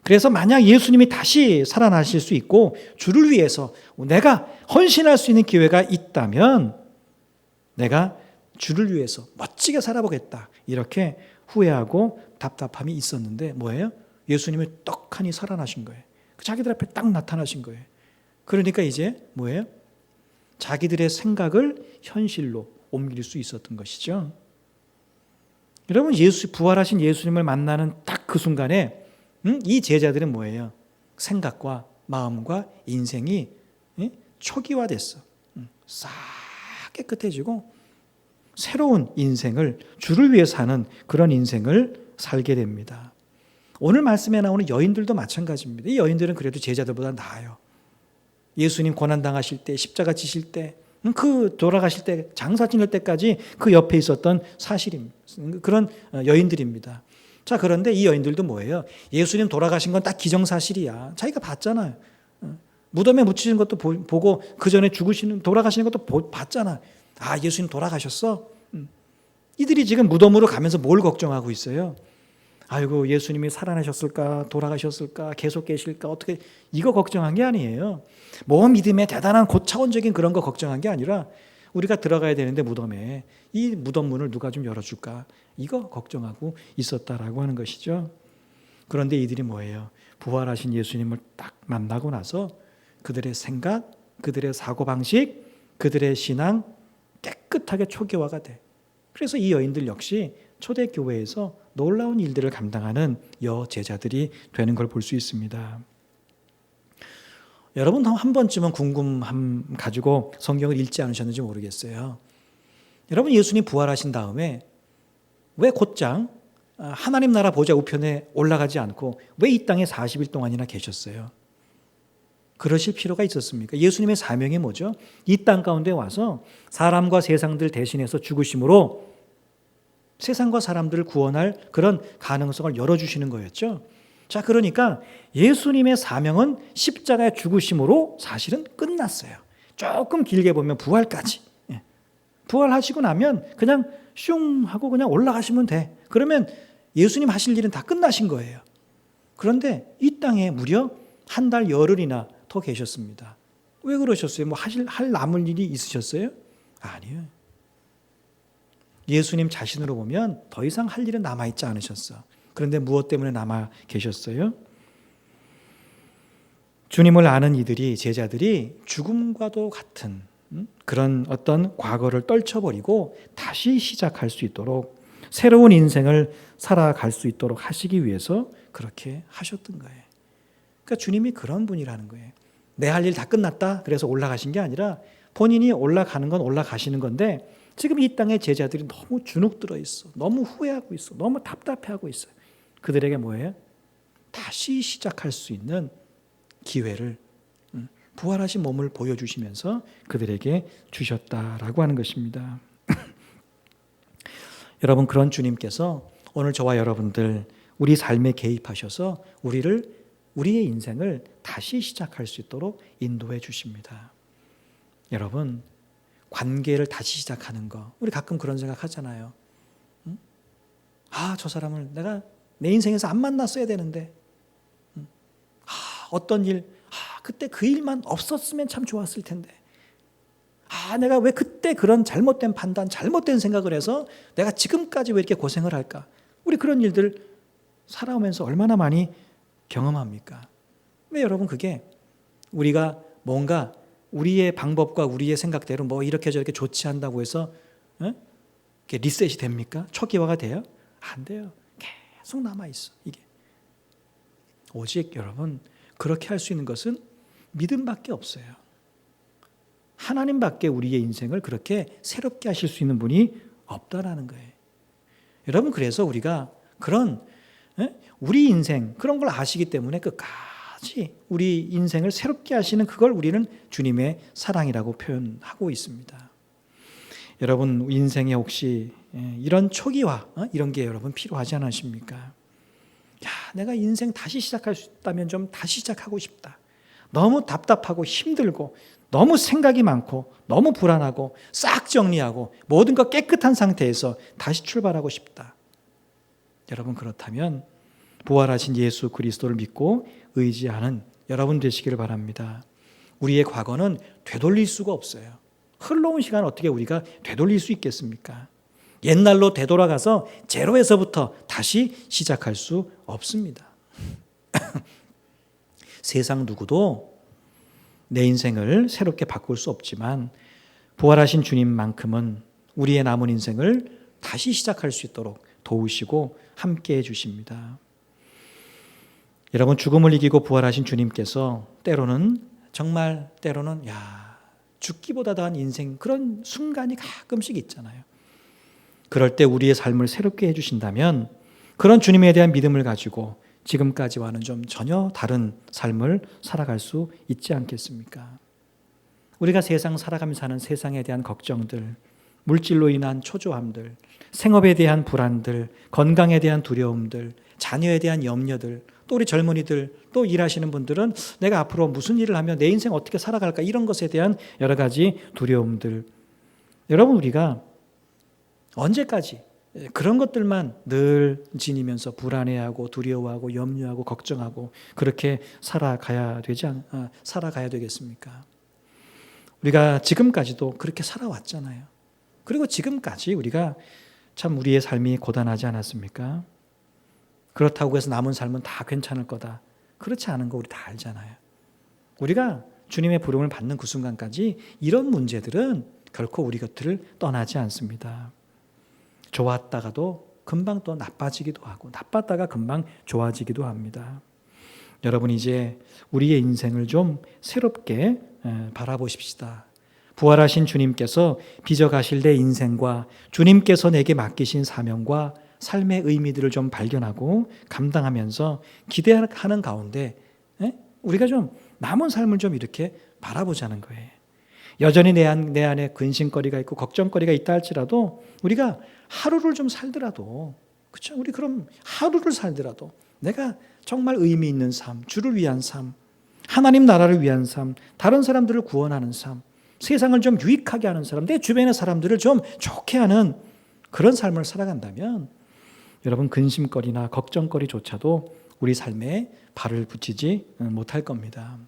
그래서 만약 예수님이 다시 살아나실 수 있고 주를 위해서 내가 헌신할 수 있는 기회가 있다면 내가 주를 위해서 멋지게 살아보겠다, 이렇게 후회하고 답답함이 있었는데 뭐예요? 예수님이 떡하니 살아나신 거예요. 자기들 앞에 딱 나타나신 거예요. 그러니까 이제 뭐예요? 자기들의 생각을 현실로 옮길 수 있었던 것이죠. 여러분, 부활하신 예수님을 만나는 딱 그 순간에 이 제자들은 뭐예요? 생각과 마음과 인생이 초기화됐어. 싹 깨끗해지고 새로운 인생을, 주를 위해 사는 그런 인생을 살게 됩니다. 오늘 말씀에 나오는 여인들도 마찬가지입니다. 이 여인들은 그래도 제자들보다 나아요. 예수님 고난당하실 때, 십자가 지실 때, 그 돌아가실 때, 장사 지낼 때까지 그 옆에 있었던 사실입니다. 그런 여인들입니다. 자, 그런데 이 여인들도 뭐예요? 예수님 돌아가신 건 딱 기정사실이야. 자기가 봤잖아요. 무덤에 묻히신 것도 보고 그 전에 돌아가시는 것도 봤잖아. 아, 예수님 돌아가셨어? 이들이 지금 무덤으로 가면서 뭘 걱정하고 있어요? 아이고, 예수님이 살아나셨을까? 돌아가셨을까? 계속 계실까? 어떻게, 이거 걱정한 게 아니에요. 뭐 믿음의 대단한 고차원적인 그런 거 걱정한 게 아니라 우리가 들어가야 되는데 무덤에 이 무덤 문을 누가 좀 열어줄까? 이거 걱정하고 있었다라고 하는 것이죠. 그런데 이들이 뭐예요? 부활하신 예수님을 딱 만나고 나서 그들의 생각, 그들의 사고방식, 그들의 신앙 깨끗하게 초기화가 돼. 그래서 이 여인들 역시 초대교회에서 놀라운 일들을 감당하는 여제자들이 되는 걸 볼 수 있습니다. 여러분 한 번쯤은 궁금함 가지고 성경을 읽지 않으셨는지 모르겠어요. 여러분, 예수님 부활하신 다음에 왜 곧장 하나님 나라 보좌 우편에 올라가지 않고 왜 이 땅에 40일 동안이나 계셨어요? 그러실 필요가 있었습니까? 예수님의 사명이 뭐죠? 이 땅 가운데 와서 사람과 세상들 대신해서 죽으심으로 세상과 사람들을 구원할 그런 가능성을 열어주시는 거였죠. 자, 그러니까 예수님의 사명은 십자가의 죽으심으로 사실은 끝났어요. 조금 길게 보면 부활까지. 부활하시고 나면 그냥 슝 하고 그냥 올라가시면 돼. 그러면 예수님 하실 일은 다 끝나신 거예요. 그런데 이 땅에 무려 한 달 열흘이나 더 계셨습니다. 왜 그러셨어요? 뭐 할 남을 일이 있으셨어요? 아니요. 예수님 자신으로 보면 더 이상 할 일은 남아있지 않으셨어. 그런데 무엇 때문에 남아 계셨어요? 주님을 아는 이들이, 제자들이 죽음과도 같은 그런 어떤 과거를 떨쳐버리고 다시 시작할 수 있도록, 새로운 인생을 살아갈 수 있도록 하시기 위해서 그렇게 하셨던 거예요. 그러니까 주님이 그런 분이라는 거예요. 내 할 일 다 끝났다 그래서 올라가신 게 아니라 본인이 올라가는 건 올라가시는 건데 지금 이 땅의 제자들이 너무 주눅들어 있어. 너무 후회하고 있어. 너무 답답해하고 있어요. 그들에게 뭐예요? 다시 시작할 수 있는 기회를 부활하신 몸을 보여주시면서 그들에게 주셨다라고 하는 것입니다. 여러분, 그런 주님께서 오늘 저와 여러분들 우리 삶에 개입하셔서 우리의 인생을 다시 시작할 수 있도록 인도해 주십니다. 여러분, 관계를 다시 시작하는 거, 우리 가끔 그런 생각 하잖아요. 저 사람을 내가 내 인생에서 안 만났어야 되는데, 어떤 일, 그때 그 일만 없었으면 참 좋았을 텐데, 내가 왜 그때 그런 잘못된 판단, 잘못된 생각을 해서 내가 지금까지 왜 이렇게 고생을 할까? 우리 그런 일들 살아오면서 얼마나 많이 경험합니까? 왜 여러분, 그게 우리가 뭔가 우리의 방법과 우리의 생각대로 뭐 이렇게 저렇게 좋지 않다고 해서 이렇게 리셋이 됩니까? 초기화가 돼요? 안 돼요. 계속 남아있어. 이게 오직 여러분, 그렇게 할 수 있는 것은 믿음밖에 없어요. 하나님밖에 우리의 인생을 그렇게 새롭게 하실 수 있는 분이 없다라는 거예요. 여러분, 그래서 우리가 그런 우리 인생 그런 걸 아시기 때문에 끝까지 우리 인생을 새롭게 하시는 그걸 우리는 주님의 사랑이라고 표현하고 있습니다. 여러분, 인생에 혹시 이런 초기화 이런 게 여러분 필요하지 않으십니까? 야, 내가 인생 다시 시작할 수 있다면 좀 다시 시작하고 싶다. 너무 답답하고 힘들고 너무 생각이 많고 너무 불안하고 싹 정리하고 모든 것 깨끗한 상태에서 다시 출발하고 싶다. 여러분, 그렇다면 부활하신 예수 그리스도를 믿고 의지하는 여러분 되시기를 바랍니다. 우리의 과거는 되돌릴 수가 없어요. 흘러온 시간 어떻게 우리가 되돌릴 수 있겠습니까? 옛날로 되돌아가서 제로에서부터 다시 시작할 수 없습니다. 세상 누구도 내 인생을 새롭게 바꿀 수 없지만 부활하신 주님만큼은 우리의 남은 인생을 다시 시작할 수 있도록 도우시고 함께해 주십니다. 여러분, 죽음을 이기고 부활하신 주님께서 때로는 죽기보다 더한 인생 그런 순간이 가끔씩 있잖아요. 그럴 때 우리의 삶을 새롭게 해주신다면 그런 주님에 대한 믿음을 가지고 지금까지와는 좀 전혀 다른 삶을 살아갈 수 있지 않겠습니까? 우리가 세상 살아가면서 하는 세상에 대한 걱정들, 물질로 인한 초조함들, 생업에 대한 불안들, 건강에 대한 두려움들, 자녀에 대한 염려들, 또 우리 젊은이들, 또 일하시는 분들은 내가 앞으로 무슨 일을 하면 내 인생 어떻게 살아갈까, 이런 것에 대한 여러 가지 두려움들. 여러분, 우리가 언제까지 그런 것들만 늘 지니면서 불안해하고 두려워하고 염려하고 걱정하고 그렇게 살아가야 되겠습니까? 우리가 지금까지도 그렇게 살아왔잖아요. 그리고 지금까지 우리가 참 우리의 삶이 고단하지 않았습니까? 그렇다고 해서 남은 삶은 다 괜찮을 거다. 그렇지 않은 거 우리 다 알잖아요. 우리가 주님의 부름을 받는 그 순간까지 이런 문제들은 결코 우리 곁을 떠나지 않습니다. 좋았다가도 금방 또 나빠지기도 하고 나빴다가 금방 좋아지기도 합니다. 여러분, 이제 우리의 인생을 좀 새롭게 바라보십시다. 부활하신 주님께서 빚어가실 내 인생과 주님께서 내게 맡기신 사명과 삶의 의미들을 좀 발견하고 감당하면서 기대하는 가운데 우리가 좀 남은 삶을 좀 이렇게 바라보자는 거예요. 여전히 내 안에 근심거리가 있고 걱정거리가 있다 할지라도 우리가 하루를 좀 살더라도, 그렇죠? 우리 그럼 하루를 살더라도 내가 정말 의미 있는 삶, 주를 위한 삶, 하나님 나라를 위한 삶, 다른 사람들을 구원하는 삶, 세상을 좀 유익하게 하는 삶, 내 주변의 사람들을 좀 좋게 하는 그런 삶을 살아간다면 여러분, 근심거리나 걱정거리조차도 우리 삶에 발을 붙이지 못할 겁니다.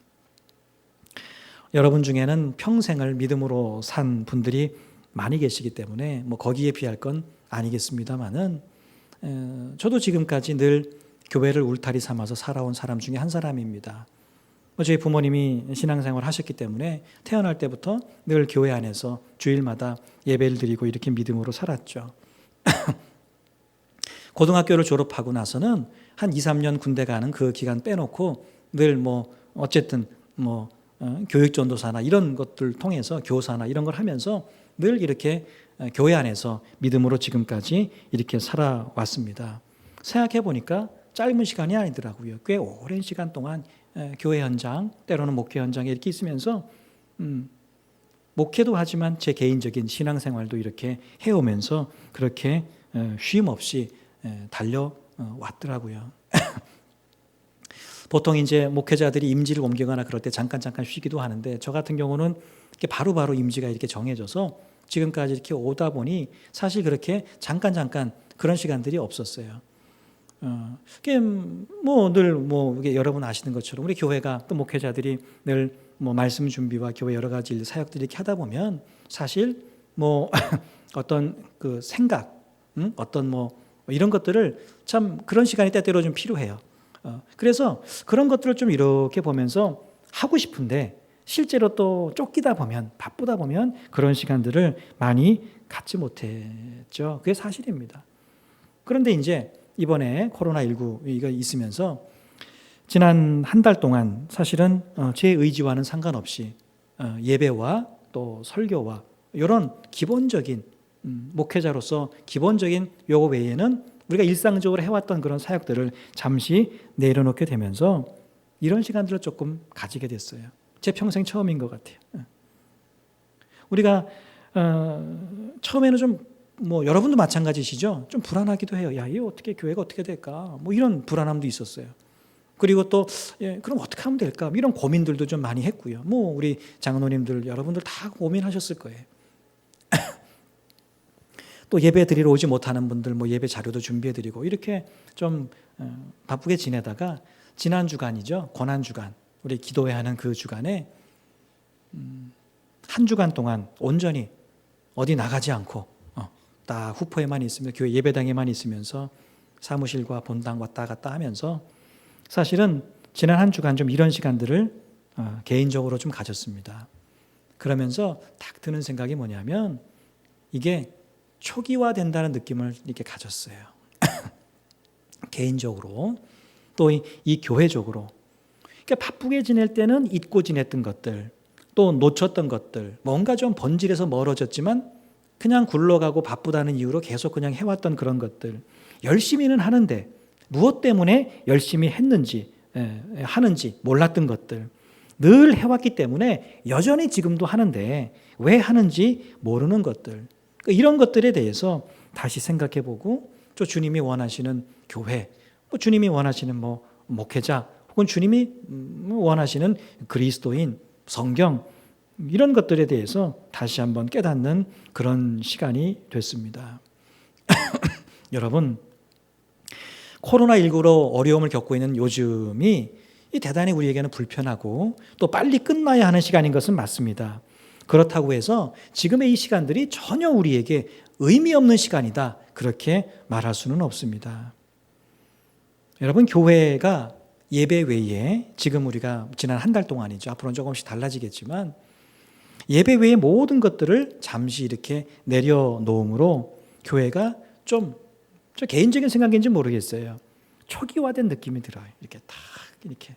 여러분 중에는 평생을 믿음으로 산 분들이 많이 계시기 때문에 거기에 비할 건 아니겠습니다만은, 저도 지금까지 늘 교회를 울타리 삼아서 살아온 사람 중에 한 사람입니다. 저희 부모님이 신앙생활을 하셨기 때문에 태어날 때부터 늘 교회 안에서 주일마다 예배를 드리고 이렇게 믿음으로 살았죠. 고등학교를 졸업하고 나서는 한 2, 3년 군대 가는 그 기간 빼놓고 늘 어쨌든 교육전도사나 이런 것들 통해서 교사나 이런 걸 하면서 늘 이렇게 교회 안에서 믿음으로 지금까지 이렇게 살아왔습니다. 생각해 보니까 짧은 시간이 아니더라고요. 꽤 오랜 시간 동안 교회 현장, 때로는 목회 현장에 이렇게 있으면서 목회도 하지만 제 개인적인 신앙생활도 이렇게 해오면서 그렇게 쉼 없이 달려왔더라고요. 보통 이제 목회자들이 임지를 옮기거나 그럴 때 잠깐 쉬기도 하는데, 저 같은 경우는 이렇게 바로바로 임지가 이렇게 정해져서 지금까지 이렇게 오다 보니 사실 그렇게 잠깐 그런 시간들이 없었어요. 늘 여러분 아시는 것처럼 우리 교회가 또 목회자들이 늘 말씀 준비와 교회 여러 가지 일 사역들이 이렇게 하다 보면 사실 어떤 그 생각, 어떤 이런 것들을 참 그런 시간이 때때로 좀 필요해요. 그래서 그런 것들을 좀 이렇게 보면서 하고 싶은데 실제로 또 쫓기다 보면, 바쁘다 보면 그런 시간들을 많이 갖지 못했죠. 그게 사실입니다. 그런데 이제 이번에 코로나19가 있으면서 지난 한 달 동안 사실은 제 의지와는 상관없이 예배와 또 설교와 이런 기본적인 목회자로서 기본적인 요거 외에는 우리가 일상적으로 해왔던 그런 사역들을 잠시 내려놓게 되면서 이런 시간들을 조금 가지게 됐어요. 제 평생 처음인 것 같아요. 우리가 처음에는 좀 여러분도 마찬가지시죠? 좀 불안하기도 해요. 야, 이 어떻게 교회가 어떻게 될까? 이런 불안함도 있었어요. 그리고 또 그럼 어떻게 하면 될까? 이런 고민들도 좀 많이 했고요. 우리 장로님들 여러분들 다 고민하셨을 거예요. 또 예배 드리러 오지 못하는 분들 예배 자료도 준비해 드리고 이렇게 좀 바쁘게 지내다가 지난 주간이죠. 고난 주간. 우리 기도회 하는 그 주간에 한 주간 동안 온전히 어디 나가지 않고 딱 후포에만 있으면 교회 예배당에만 있으면서 사무실과 본당 왔다 갔다 하면서 사실은 지난 한 주간 좀 이런 시간들을 개인적으로 좀 가졌습니다. 그러면서 딱 드는 생각이 뭐냐면 이게 초기화된다는 느낌을 이렇게 가졌어요. 개인적으로 또 이 교회적으로. 그러니까 바쁘게 지낼 때는 잊고 지냈던 것들, 또 놓쳤던 것들, 뭔가 좀 번질에서 멀어졌지만 그냥 굴러가고 바쁘다는 이유로 계속 그냥 해왔던 그런 것들, 열심히는 하는데 무엇 때문에 열심히 하는지 몰랐던 것들, 늘 해왔기 때문에 여전히 지금도 하는데 왜 하는지 모르는 것들, 이런 것들에 대해서 다시 생각해보고 또 주님이 원하시는 교회, 주님이 원하시는 목회자, 혹은 주님이 원하시는 그리스도인, 성경, 이런 것들에 대해서 다시 한번 깨닫는 그런 시간이 됐습니다. 여러분, 코로나19로 어려움을 겪고 있는 요즘이 대단히 우리에게는 불편하고 또 빨리 끝나야 하는 시간인 것은 맞습니다. 그렇다고 해서 지금의 이 시간들이 전혀 우리에게 의미 없는 시간이다, 그렇게 말할 수는 없습니다. 여러분, 교회가 예배 외에 지금 우리가 지난 한 달 동안이죠. 앞으로는 조금씩 달라지겠지만 예배 외의 모든 것들을 잠시 이렇게 내려놓음으로 교회가 좀, 저 개인적인 생각인지 모르겠어요, 초기화된 느낌이 들어요. 이렇게 딱 이렇게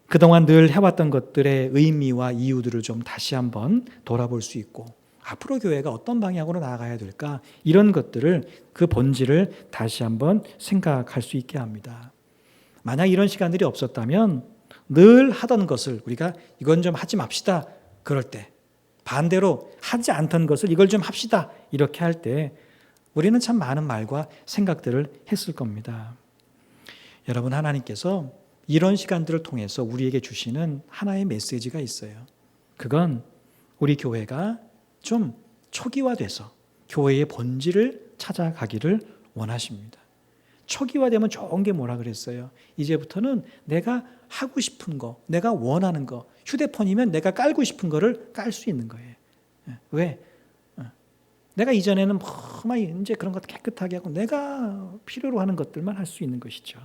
그동안 늘 해왔던 것들의 의미와 이유들을 좀 다시 한번 돌아볼 수 있고 앞으로 교회가 어떤 방향으로 나아가야 될까, 이런 것들을, 그 본질을 다시 한번 생각할 수 있게 합니다. 만약 이런 시간들이 없었다면 늘 하던 것을 우리가 이건 좀 하지 맙시다 그럴 때, 반대로 하지 않던 것을 이걸 좀 합시다 이렇게 할 때 우리는 참 많은 말과 생각들을 했을 겁니다. 여러분, 하나님께서 이런 시간들을 통해서 우리에게 주시는 하나의 메시지가 있어요. 그건 우리 교회가 좀 초기화돼서 교회의 본질을 찾아가기를 원하십니다. 초기화되면 좋은 게 뭐라 그랬어요? 이제부터는 내가 하고 싶은 거, 내가 원하는 거, 휴대폰이면 내가 깔고 싶은 거를 깔 수 있는 거예요. 왜? 내가 이전에는 이제 그런 것 깨끗하게 하고 내가 필요로 하는 것들만 할 수 있는 것이죠.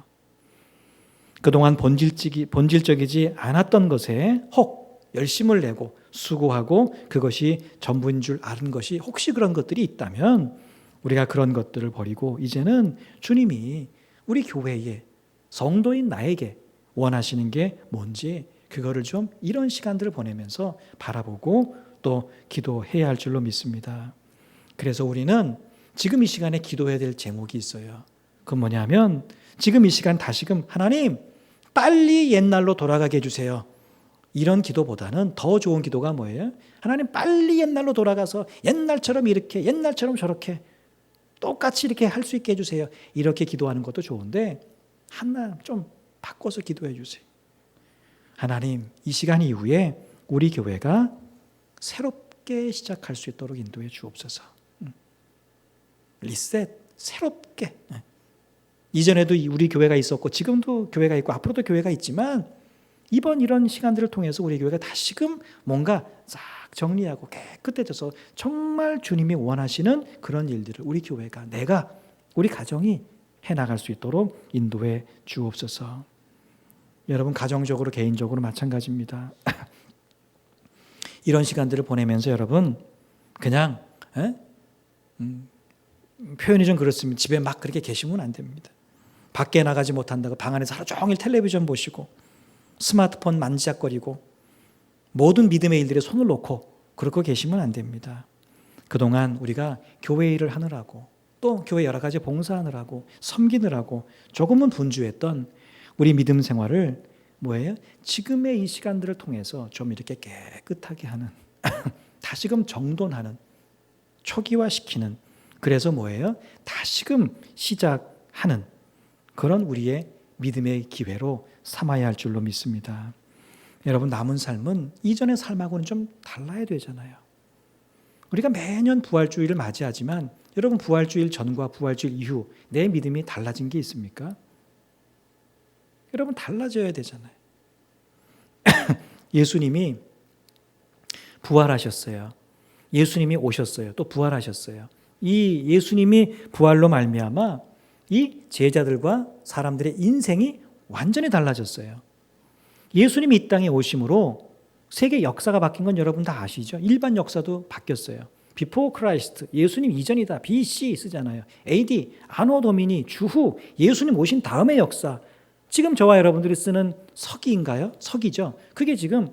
그동안 본질적이지 않았던 것에 혹 열심을 내고 수고하고 그것이 전부인 줄 아는 것이 혹시 그런 것들이 있다면 우리가 그런 것들을 버리고 이제는 주님이 우리 교회에, 성도인 나에게 원하시는 게 뭔지 그거를 좀 이런 시간들을 보내면서 바라보고 또 기도해야 할 줄로 믿습니다. 그래서 우리는 지금 이 시간에 기도해야 될 제목이 있어요. 그건 뭐냐면 지금 이 시간 다시금 하나님 빨리 옛날로 돌아가게 해주세요. 이런 기도보다는 더 좋은 기도가 뭐예요? 하나님 빨리 옛날로 돌아가서 옛날처럼 이렇게, 옛날처럼 저렇게 똑같이 이렇게 할 수 있게 해주세요. 이렇게 기도하는 것도 좋은데 하나 좀 바꿔서 기도해 주세요. 하나님, 이 시간 이후에 우리 교회가 새롭게 시작할 수 있도록 인도해 주옵소서. 리셋, 새롭게. 이전에도 우리 교회가 있었고 지금도 교회가 있고 앞으로도 교회가 있지만 이번 이런 시간들을 통해서 우리 교회가 다시금 뭔가 싹 정리하고 깨끗해져서 정말 주님이 원하시는 그런 일들을 우리 교회가, 내가, 우리 가정이 해나갈 수 있도록 인도해 주옵소서. 여러분, 가정적으로 개인적으로 마찬가지입니다. 이런 시간들을 보내면서 여러분 그냥 표현이 좀 그렇습니다. 집에 막 그렇게 계시면 안 됩니다. 밖에 나가지 못한다고 방 안에서 하루 종일 텔레비전 보시고 스마트폰 만지작거리고 모든 믿음의 일들에 손을 놓고 그러고 계시면 안 됩니다. 그동안 우리가 교회 일을 하느라고 또 교회 여러 가지 봉사하느라고 섬기느라고 조금은 분주했던 우리 믿음 생활을 뭐예요? 지금의 이 시간들을 통해서 좀 이렇게 깨끗하게 하는 다시금 정돈하는 초기화시키는 그래서 뭐예요? 다시금 시작하는 그런 우리의 믿음의 기회로 삼아야 할 줄로 믿습니다. 여러분 남은 삶은 이전의 삶하고는 좀 달라야 되잖아요. 우리가 매년 부활주일을 맞이하지만 여러분 부활주일 전과 부활주일 이후 내 믿음이 달라진 게 있습니까? 여러분 달라져야 되잖아요. 예수님이 부활하셨어요. 예수님이 오셨어요. 또 부활하셨어요. 이 예수님이 부활로 말미암아 이 제자들과 사람들의 인생이 완전히 달라졌어요. 예수님이 이 땅에 오심으로 세계 역사가 바뀐 건 여러분 다 아시죠? 일반 역사도 바뀌었어요. Before Christ, 예수님 이전이다. BC 쓰잖아요. AD, 아노 도미니, 주후, 예수님 오신 다음의 역사. 지금 저와 여러분들이 쓰는 서기인가요? 서기죠. 그게 지금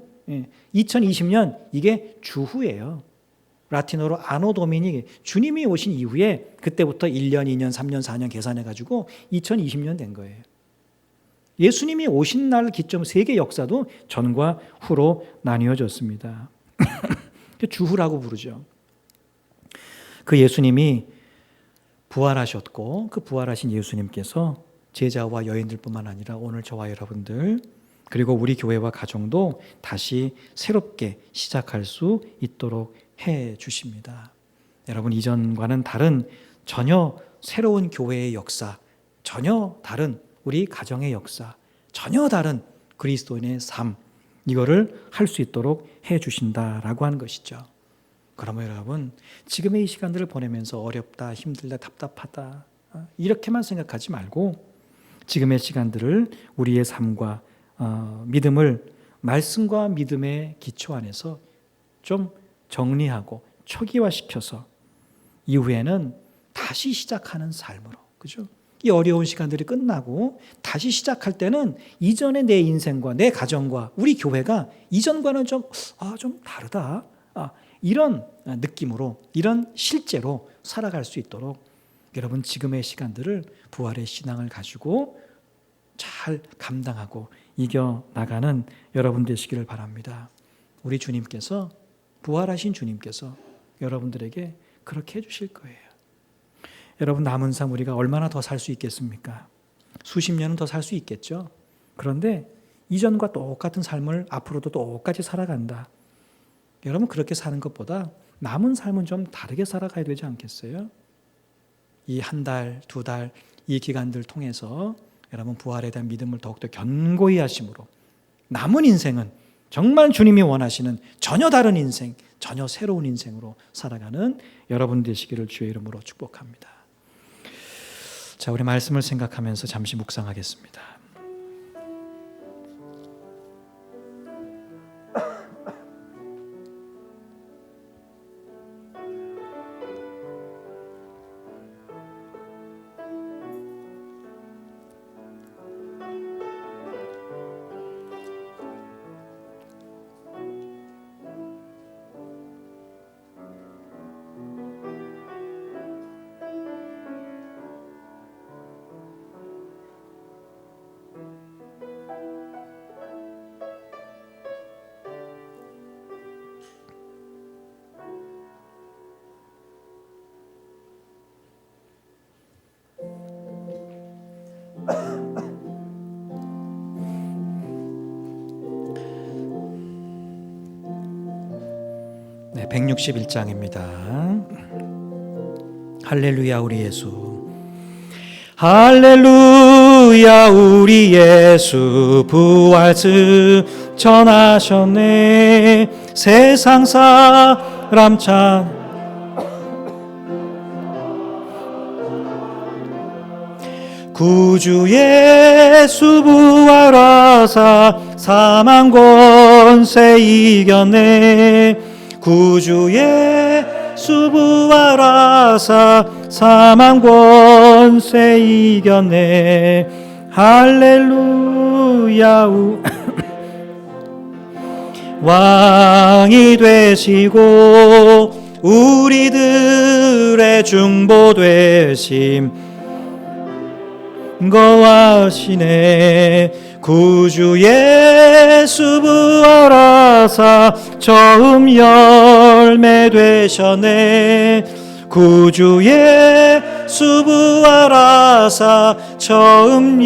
2020년 이게 주후예요. 라틴어로 아노 도미니, 주님이 오신 이후에 그때부터 1년, 2년, 3년, 4년 계산해가지고 2020년 된 거예요. 예수님이 오신 날 기점 세계 역사도 전과 후로 나뉘어졌습니다. 주후라고 부르죠. 그 예수님이 부활하셨고 그 부활하신 예수님께서 제자와 여인들뿐만 아니라 오늘 저와 여러분들 그리고 우리 교회와 가정도 다시 새롭게 시작할 수 있도록 해 주십니다. 여러분 이전과는 다른 전혀 새로운 교회의 역사, 전혀 다른 우리 가정의 역사, 전혀 다른 그리스도인의 삶 이거를 할 수 있도록 해 주신다라고 하는 것이죠. 그러면 여러분 지금의 이 시간들을 보내면서 어렵다, 힘들다, 답답하다 이렇게만 생각하지 말고 지금의 시간들을 우리의 삶과 믿음을 말씀과 믿음의 기초 안에서 좀 정리하고 초기화시켜서 이후에는 다시 시작하는 삶으로, 그죠? 이 어려운 시간들이 끝나고 다시 시작할 때는 이전의 내 인생과 내 가정과 우리 교회가 이전과는 좀 다르다. 이런 느낌으로, 이런 실제로 살아갈 수 있도록 여러분 지금의 시간들을 부활의 신앙을 가지고 잘 감당하고 이겨나가는 여러분 되시기를 바랍니다. 우리 주님께서, 부활하신 주님께서 여러분들에게 그렇게 해주실 거예요. 여러분 남은 삶 우리가 얼마나 더 살 수 있겠습니까? 수십 년은 더 살 수 있겠죠. 그런데 이전과 똑같은 삶을 앞으로도 똑같이 살아간다. 여러분 그렇게 사는 것보다 남은 삶은 좀 다르게 살아가야 되지 않겠어요? 이 한 달, 두 달 이 기간들 통해서 여러분 부활에 대한 믿음을 더욱더 견고히 하심으로 남은 인생은 정말 주님이 원하시는 전혀 다른 인생, 전혀 새로운 인생으로 살아가는 여러분 되시기를 주의 이름으로 축복합니다. 자, 우리 말씀을 생각하면서 잠시 묵상하겠습니다. 네, 161장입니다. 할렐루야 우리 예수. 할렐루야 우리 예수 부활승 전하셨네. 세상 사람 찬 구주 예수 부활하사 사망 권세 이겼네. 구주 예수 부활하사 사망 권세 이겼네. 할렐루야 왕이 되시고 우리들의 중보 되심 거하시네. 구주 예수 부활하사 처음 열매 되셨네. 구주 예수 부활하사 처음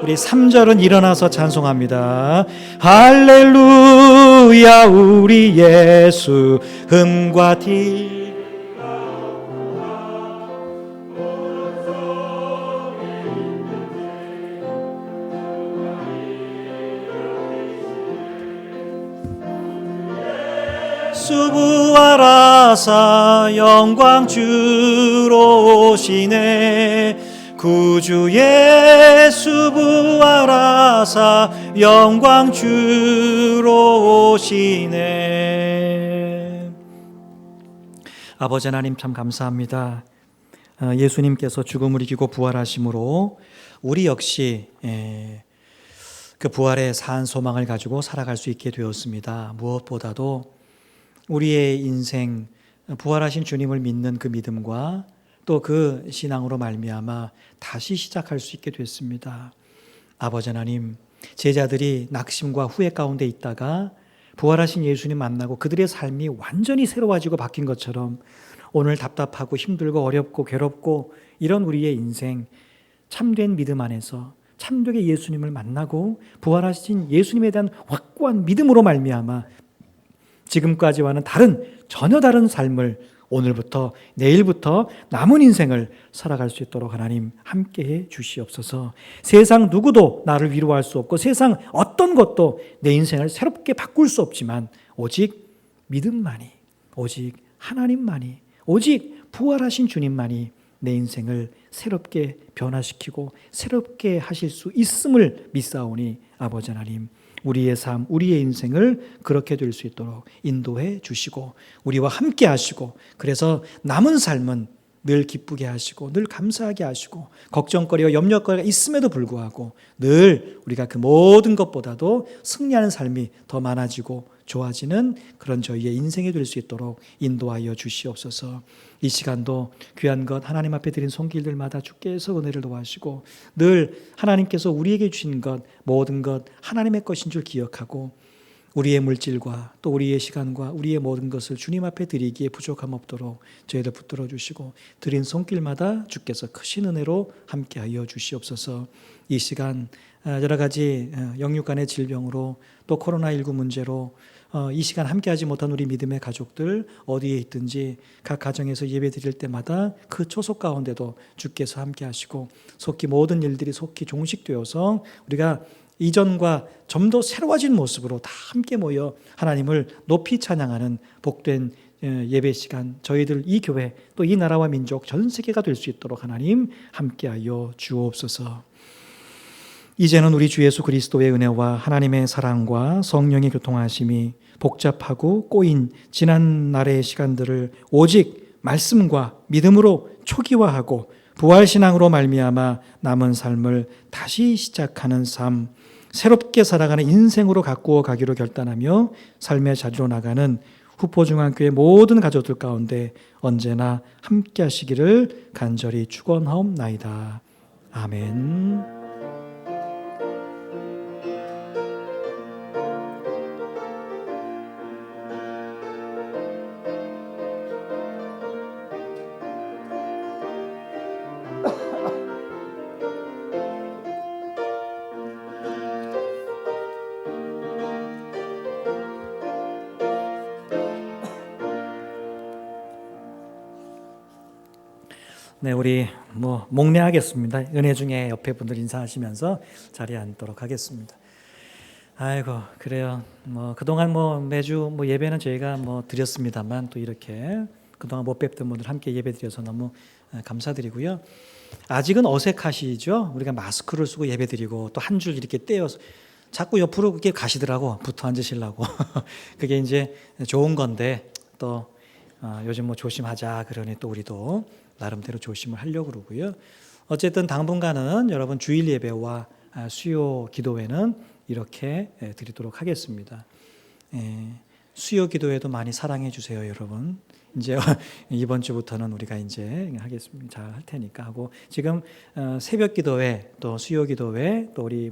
우리 3절은 일어나서 찬송합니다. 할렐루야 우리 예수 흠과 티 예수 부활하사 영광 주로 오시네. 구주 예수 부활하사 영광 주로 오시네. 아버지 하나님 참 감사합니다. 예수님께서 죽음을 이기고 부활하심으로 우리 역시 그 부활의 산 소망을 가지고 살아갈 수 있게 되었습니다. 무엇보다도 우리의 인생 부활하신 주님을 믿는 그 믿음과 또 그 신앙으로 말미암아 다시 시작할 수 있게 됐습니다. 아버지 하나님, 제자들이 낙심과 후회 가운데 있다가 부활하신 예수님 만나고 그들의 삶이 완전히 새로워지고 바뀐 것처럼 오늘 답답하고 힘들고 어렵고 괴롭고 이런 우리의 인생 참된 믿음 안에서 참되게 예수님을 만나고 부활하신 예수님에 대한 확고한 믿음으로 말미암아 지금까지와는 전혀 다른 삶을 오늘부터 내일부터 남은 인생을 살아갈 수 있도록 하나님 함께해 주시옵소서. 세상 누구도 나를 위로할 수 없고 세상 어떤 것도 내 인생을 새롭게 바꿀 수 없지만 오직 믿음만이, 오직 하나님만이, 오직 부활하신 주님만이 내 인생을 새롭게 변화시키고 새롭게 하실 수 있음을 믿사오니 아버지 하나님, 우리의 삶, 우리의 인생을 그렇게 될 수 있도록 인도해 주시고 우리와 함께 하시고 그래서 남은 삶은 늘 기쁘게 하시고 늘 감사하게 하시고 걱정거리와 염려거리가 있음에도 불구하고 늘 우리가 그 모든 것보다도 승리하는 삶이 더 많아지고 좋아지는 그런 저희의 인생이 될 수 있도록 인도하여 주시옵소서. 이 시간도 귀한 것 하나님 앞에 드린 손길들마다 주께서 은혜를 도와주시고 늘 하나님께서 우리에게 주신 것 모든 것 하나님의 것인 줄 기억하고 우리의 물질과 또 우리의 시간과 우리의 모든 것을 주님 앞에 드리기에 부족함 없도록 저희들 붙들어 주시고 드린 손길마다 주께서 크신 은혜로 함께하여 주시옵소서. 이 시간 여러 가지 영육 간의 질병으로 또 코로나19 문제로 이 시간 함께하지 못한 우리 믿음의 가족들 어디에 있든지 각 가정에서 예배 드릴 때마다 그 초속 가운데도 주께서 함께하시고 속히 모든 일들이 속히 종식되어서 우리가 이전과 좀 더 새로워진 모습으로 다 함께 모여 하나님을 높이 찬양하는 복된 예배 시간 저희들 이 교회 또 이 나라와 민족 전 세계가 될 수 있도록 하나님 함께하여 주옵소서. 이제는 우리 주 예수 그리스도의 은혜와 하나님의 사랑과 성령의 교통하심이 복잡하고 꼬인 지난 날의 시간들을 오직 말씀과 믿음으로 초기화하고 부활신앙으로 말미암아 남은 삶을 다시 시작하는 삶, 새롭게 살아가는 인생으로 가꾸어 가기로 결단하며 삶의 자리로 나가는 후포중앙교회 모든 가족들 가운데 언제나 함께 하시기를 간절히 축원하옵나이다. 아멘. 네, 우리 목례하겠습니다. 은혜 중에 옆에 분들 인사하시면서 자리에 앉도록 하겠습니다. 아이고, 그래요. 그동안 매주 예배는 저희가 드렸습니다만 또 이렇게 그동안 못 뵙던 분들 함께 예배 드려서 너무 감사드리고요. 아직은 어색하시죠? 우리가 마스크를 쓰고 예배 드리고 또 한 줄 이렇게 떼어서 자꾸 옆으로 그렇게 가시더라고. 붙어 앉으시려고. 그게 이제 좋은 건데 또 요즘 조심하자 그러니 또 우리도 나름대로 조심을 하려고 그러고요. 어쨌든 당분간은 여러분 주일 예배와 수요 기도회는 이렇게 드리도록 하겠습니다. 수요 기도회도 많이 사랑해 주세요, 여러분. 이제 이번 주부터는 우리가 이제 하겠습니다. 잘 할 테니까 하고 지금 새벽 기도회 또 수요 기도회 또 우리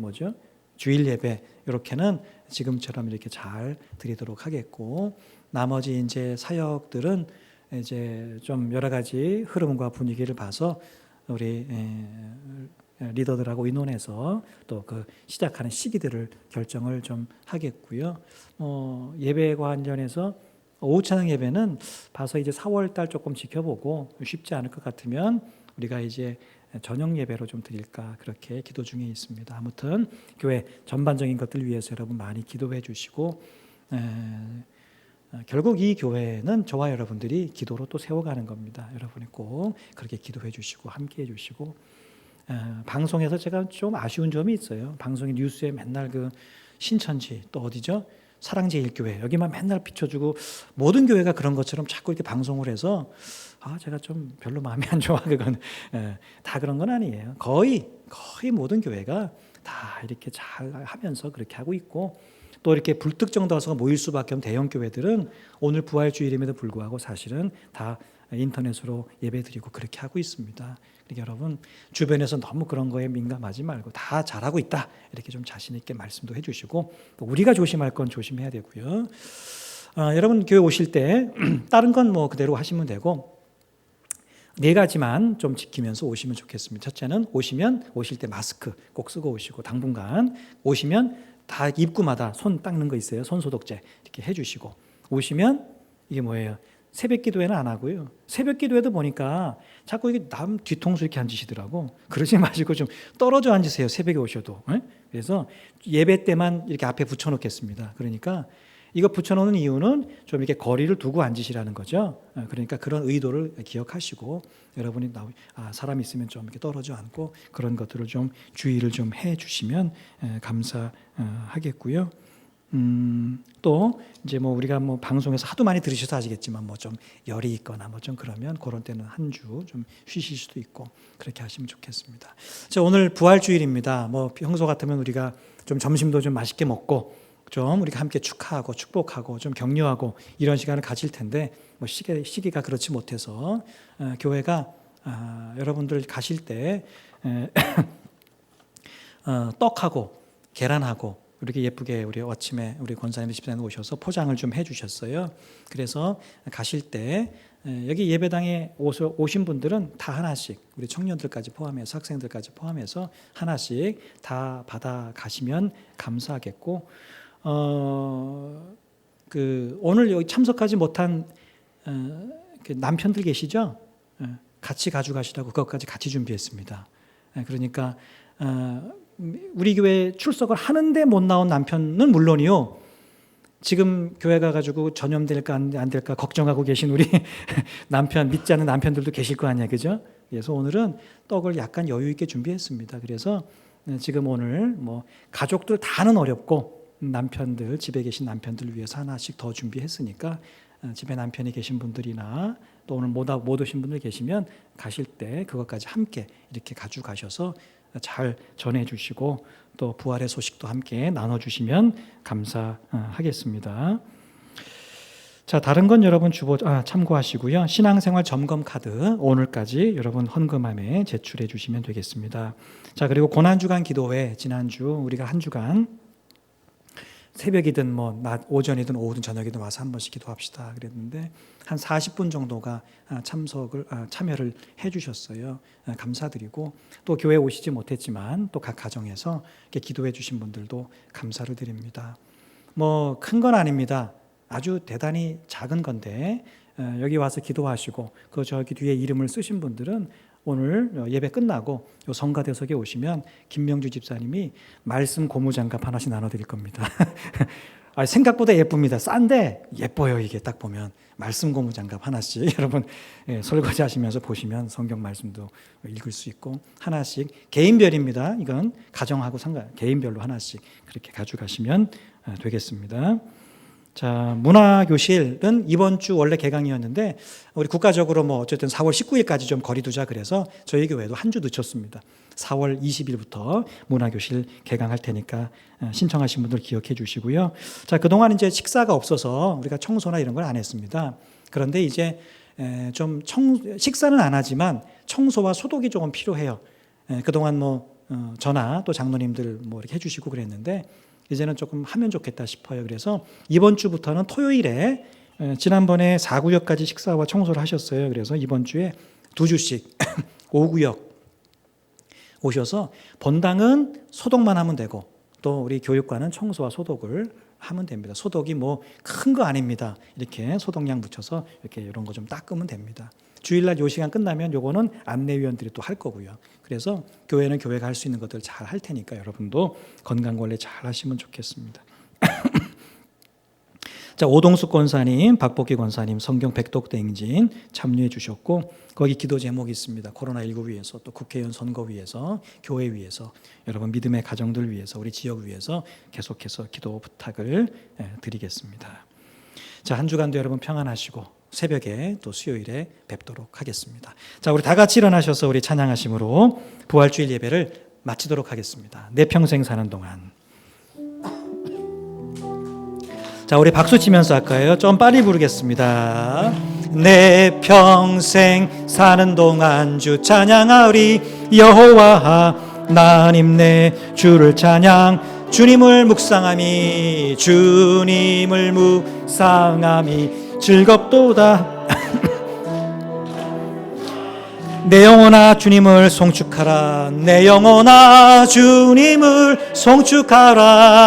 주일 예배 이렇게는 지금처럼 이렇게 잘 드리도록 하겠고 나머지 이제 사역들은 이제 좀 여러 가지 흐름과 분위기를 봐서 우리 리더들하고 의논해서 또 그 시작하는 시기들을 결정을 좀 하겠고요. 예배 관련해서 오후 찬양 예배는 봐서 이제 4월 달 조금 지켜보고 쉽지 않을 것 같으면 우리가 이제 저녁 예배로 좀 드릴까 그렇게 기도 중에 있습니다. 아무튼 교회 전반적인 것들 위해서 여러분 많이 기도해 주시고 결국 이 교회는 저와 여러분들이 기도로 또 세워가는 겁니다. 여러분이 꼭 그렇게 기도해 주시고 함께해 주시고 방송에서 제가 좀 아쉬운 점이 있어요. 방송의 뉴스에 맨날 그 신천지 또 어디죠? 사랑제일교회 여기만 맨날 비춰주고 모든 교회가 그런 것처럼 자꾸 이렇게 방송을 해서 제가 좀 별로 마음이 안 좋아. 그건 다 그런 건 아니에요. 거의 모든 교회가 다 이렇게 잘 하면서 그렇게 하고 있고 또 이렇게 불특정 다수가 모일 수밖에 없는 대형 교회들은 오늘 부활주일임에도 불구하고 사실은 다 인터넷으로 예배드리고 그렇게 하고 있습니다. 그러니까 여러분 주변에서 너무 그런 거에 민감하지 말고 다 잘하고 있다 이렇게 좀 자신 있게 말씀도 해주시고 또 우리가 조심할 건 조심해야 되고요. 여러분 교회 오실 때 다른 건 뭐 그대로 하시면 되고 4가지만 좀 지키면서 오시면 좋겠습니다. 첫째는 오실 때 마스크 꼭 쓰고 오시고 당분간 오시면 다 입구마다 손 닦는 거 있어요. 손 소독제 이렇게 해주시고 오시면 이게 뭐예요? 새벽 기도회는 안 하고요. 새벽 기도회도 보니까 자꾸 이게 남 뒤통수 이렇게 앉으시더라고. 그러지 마시고 좀 떨어져 앉으세요. 새벽에 오셔도. 그래서 예배 때만 이렇게 앞에 붙여놓겠습니다. 그러니까 이거 붙여놓는 이유는 좀 이렇게 거리를 두고 앉으시라는 거죠. 그러니까 그런 의도를 기억하시고 여러분이 사람 있으면 좀 이렇게 떨어져 앉고 그런 것들을 좀 주의를 좀 해주시면 감사하겠고요. 또 이제 뭐 우리가 뭐 방송에서 하도 많이 들으셔서 아시겠지만 뭐 좀 열이 있거나 뭐 좀 그러면 그런 때는 한 주 좀 쉬실 수도 있고 그렇게 하시면 좋겠습니다. 자, 오늘 부활주일입니다. 뭐 평소 같으면 우리가 좀 점심도 좀 맛있게 먹고 좀 우리가 함께 축하하고 축복하고 좀 격려하고 이런 시간을 가질 텐데 뭐 시기가 그렇지 못해서 교회가 여러분들 가실 때 떡하고 계란하고 이렇게 예쁘게 우리 아침에 우리 권사님 집사님 오셔서 포장을 좀 해주셨어요. 그래서 가실 때 여기 예배당에 오신 분들은 다 하나씩 우리 청년들까지 포함해서 학생들까지 포함해서 하나씩 다 받아 가시면 감사하겠고 오늘 여기 참석하지 못한 그 남편들 계시죠? 같이 가져가시라고 그것까지 같이 준비했습니다. 그러니까 우리 교회 출석을 하는데 못 나온 남편은 물론이요. 지금 교회 가가지고 전염될까 안 될까 걱정하고 계신 우리 남편 믿지 않는 남편들도 계실 거 아니야, 그죠? 그래서 오늘은 떡을 약간 여유 있게 준비했습니다. 그래서 지금 오늘 뭐 가족들 다는 어렵고 남편들 집에 계신 남편들 위해서 하나씩 더 준비했으니까 집에 남편이 계신 분들이나 또 오늘 못 오신 분들 계시면 가실 때 그것까지 함께 이렇게 가져가셔서 잘 전해주시고 또 부활의 소식도 함께 나눠주시면 감사하겠습니다. 자, 다른 건 여러분 참고하시고요. 신앙생활 점검 카드 오늘까지 여러분 헌금함에 제출해 주시면 되겠습니다. 자, 그리고 고난주간 기도회 지난주 우리가 한 주간 새벽이든 뭐 낮 오전이든 오후든 저녁이든 와서 한 번씩 기도합시다 그랬는데 한 40분 정도가 참여를 해주셨어요. 감사드리고 또 교회 오시지 못했지만 또 각 가정에서 이렇게 기도해 주신 분들도 감사를 드립니다. 뭐 큰 건 아닙니다. 아주 대단히 작은 건데 여기 와서 기도하시고 그 저기 뒤에 이름을 쓰신 분들은 오늘 예배 끝나고 요 성가대석에 오시면 김명주 집사님이 말씀 고무장갑 하나씩 나눠드릴 겁니다. 생각보다 예쁩니다. 싼데 예뻐요. 이게 딱 보면 말씀 고무장갑 하나씩 여러분 설거지 하시면서 보시면 성경 말씀도 읽을 수 있고 하나씩 개인별입니다. 이건 가정하고 개인별로 하나씩 그렇게 가져가시면 되겠습니다. 자, 문화교실은 이번 주 원래 개강이었는데 우리 국가적으로 뭐 어쨌든 4월 19일까지 좀 거리 두자 그래서 저희 교회도 한 주 늦췄습니다. 4월 20일부터 문화교실 개강할 테니까 신청하신 분들 기억해 주시고요. 자, 그동안 이제 식사가 없어서 우리가 청소나 이런 걸 안 했습니다. 그런데 이제 좀 식사는 안 하지만 청소와 소독이 조금 필요해요. 그동안 뭐 저나 또 장로님들 뭐 이렇게 해주시고 그랬는데 이제는 조금 하면 좋겠다 싶어요. 그래서 이번 주부터는 토요일에 지난번에 4구역까지 식사와 청소를 하셨어요. 그래서 이번 주에 2주씩 5구역 오셔서 본당은 소독만 하면 되고 또 우리 교육관은 청소와 소독을 하면 됩니다. 소독이 뭐 큰 거 아닙니다. 이렇게 소독약 묻혀서 이렇게 이런 거 좀 닦으면 됩니다. 주일날 요 시간 끝나면 요거는 안내위원들이 또 할 거고요. 그래서 교회는 교회가 할 수 있는 것들 잘 할 테니까 여러분도 건강관리 잘 하시면 좋겠습니다. 자, 오동숙 권사님, 박복기 권사님 성경 백독대행진 참여해 주셨고 거기 기도 제목이 있습니다. 코로나19 위해서 또 국회의원 선거 위해서 교회 위해서 여러분 믿음의 가정들 위해서 우리 지역 위해서 계속해서 기도 부탁을 드리겠습니다. 자, 한 주간도 여러분 평안하시고 새벽에 또 수요일에 뵙도록 하겠습니다. 자, 우리 다 같이 일어나셔서 우리 찬양하심으로 부활주일 예배를 마치도록 하겠습니다. 내 평생 사는 동안. 자, 우리 박수 치면서 할까요? 좀 빨리 부르겠습니다. 내 평생 사는 동안 주 찬양하리 여호와 하나님 내 주를 찬양 주님을 묵상함이 주님을 묵상함이 즐겁도다. 내 영혼아 주님을 송축하라. 내 영혼아 주님을 송축하라.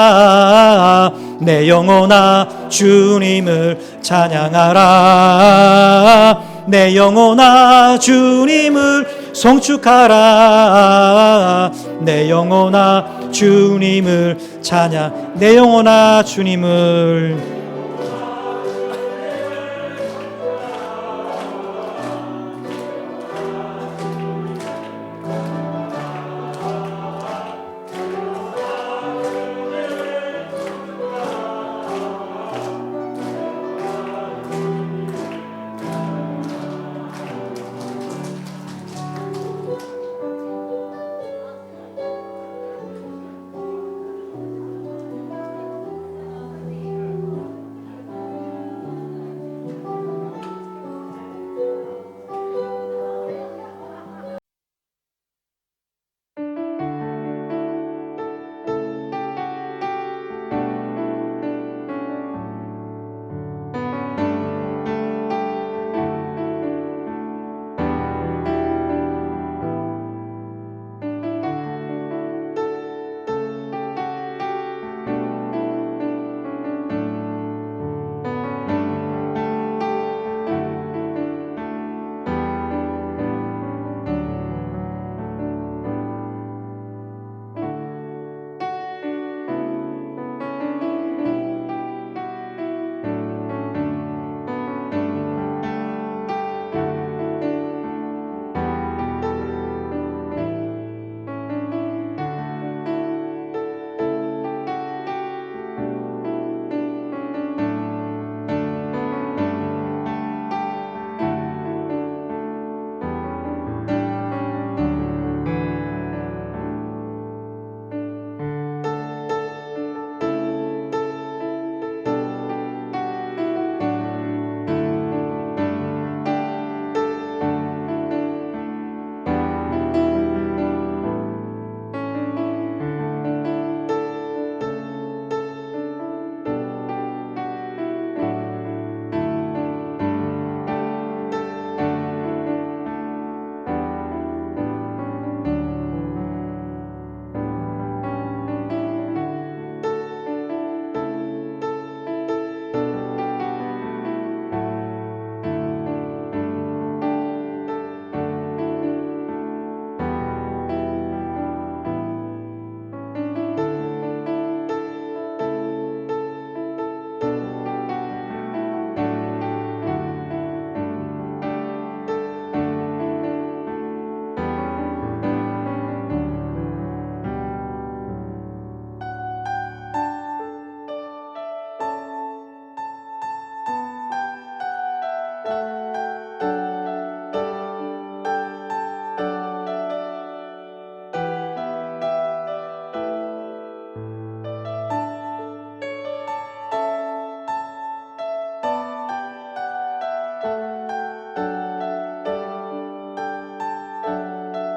내 영혼아 주님을 찬양하라. 내 영혼아 주님을 송축하라. 내 영혼아 주님을 찬양. 내 영혼아 주님을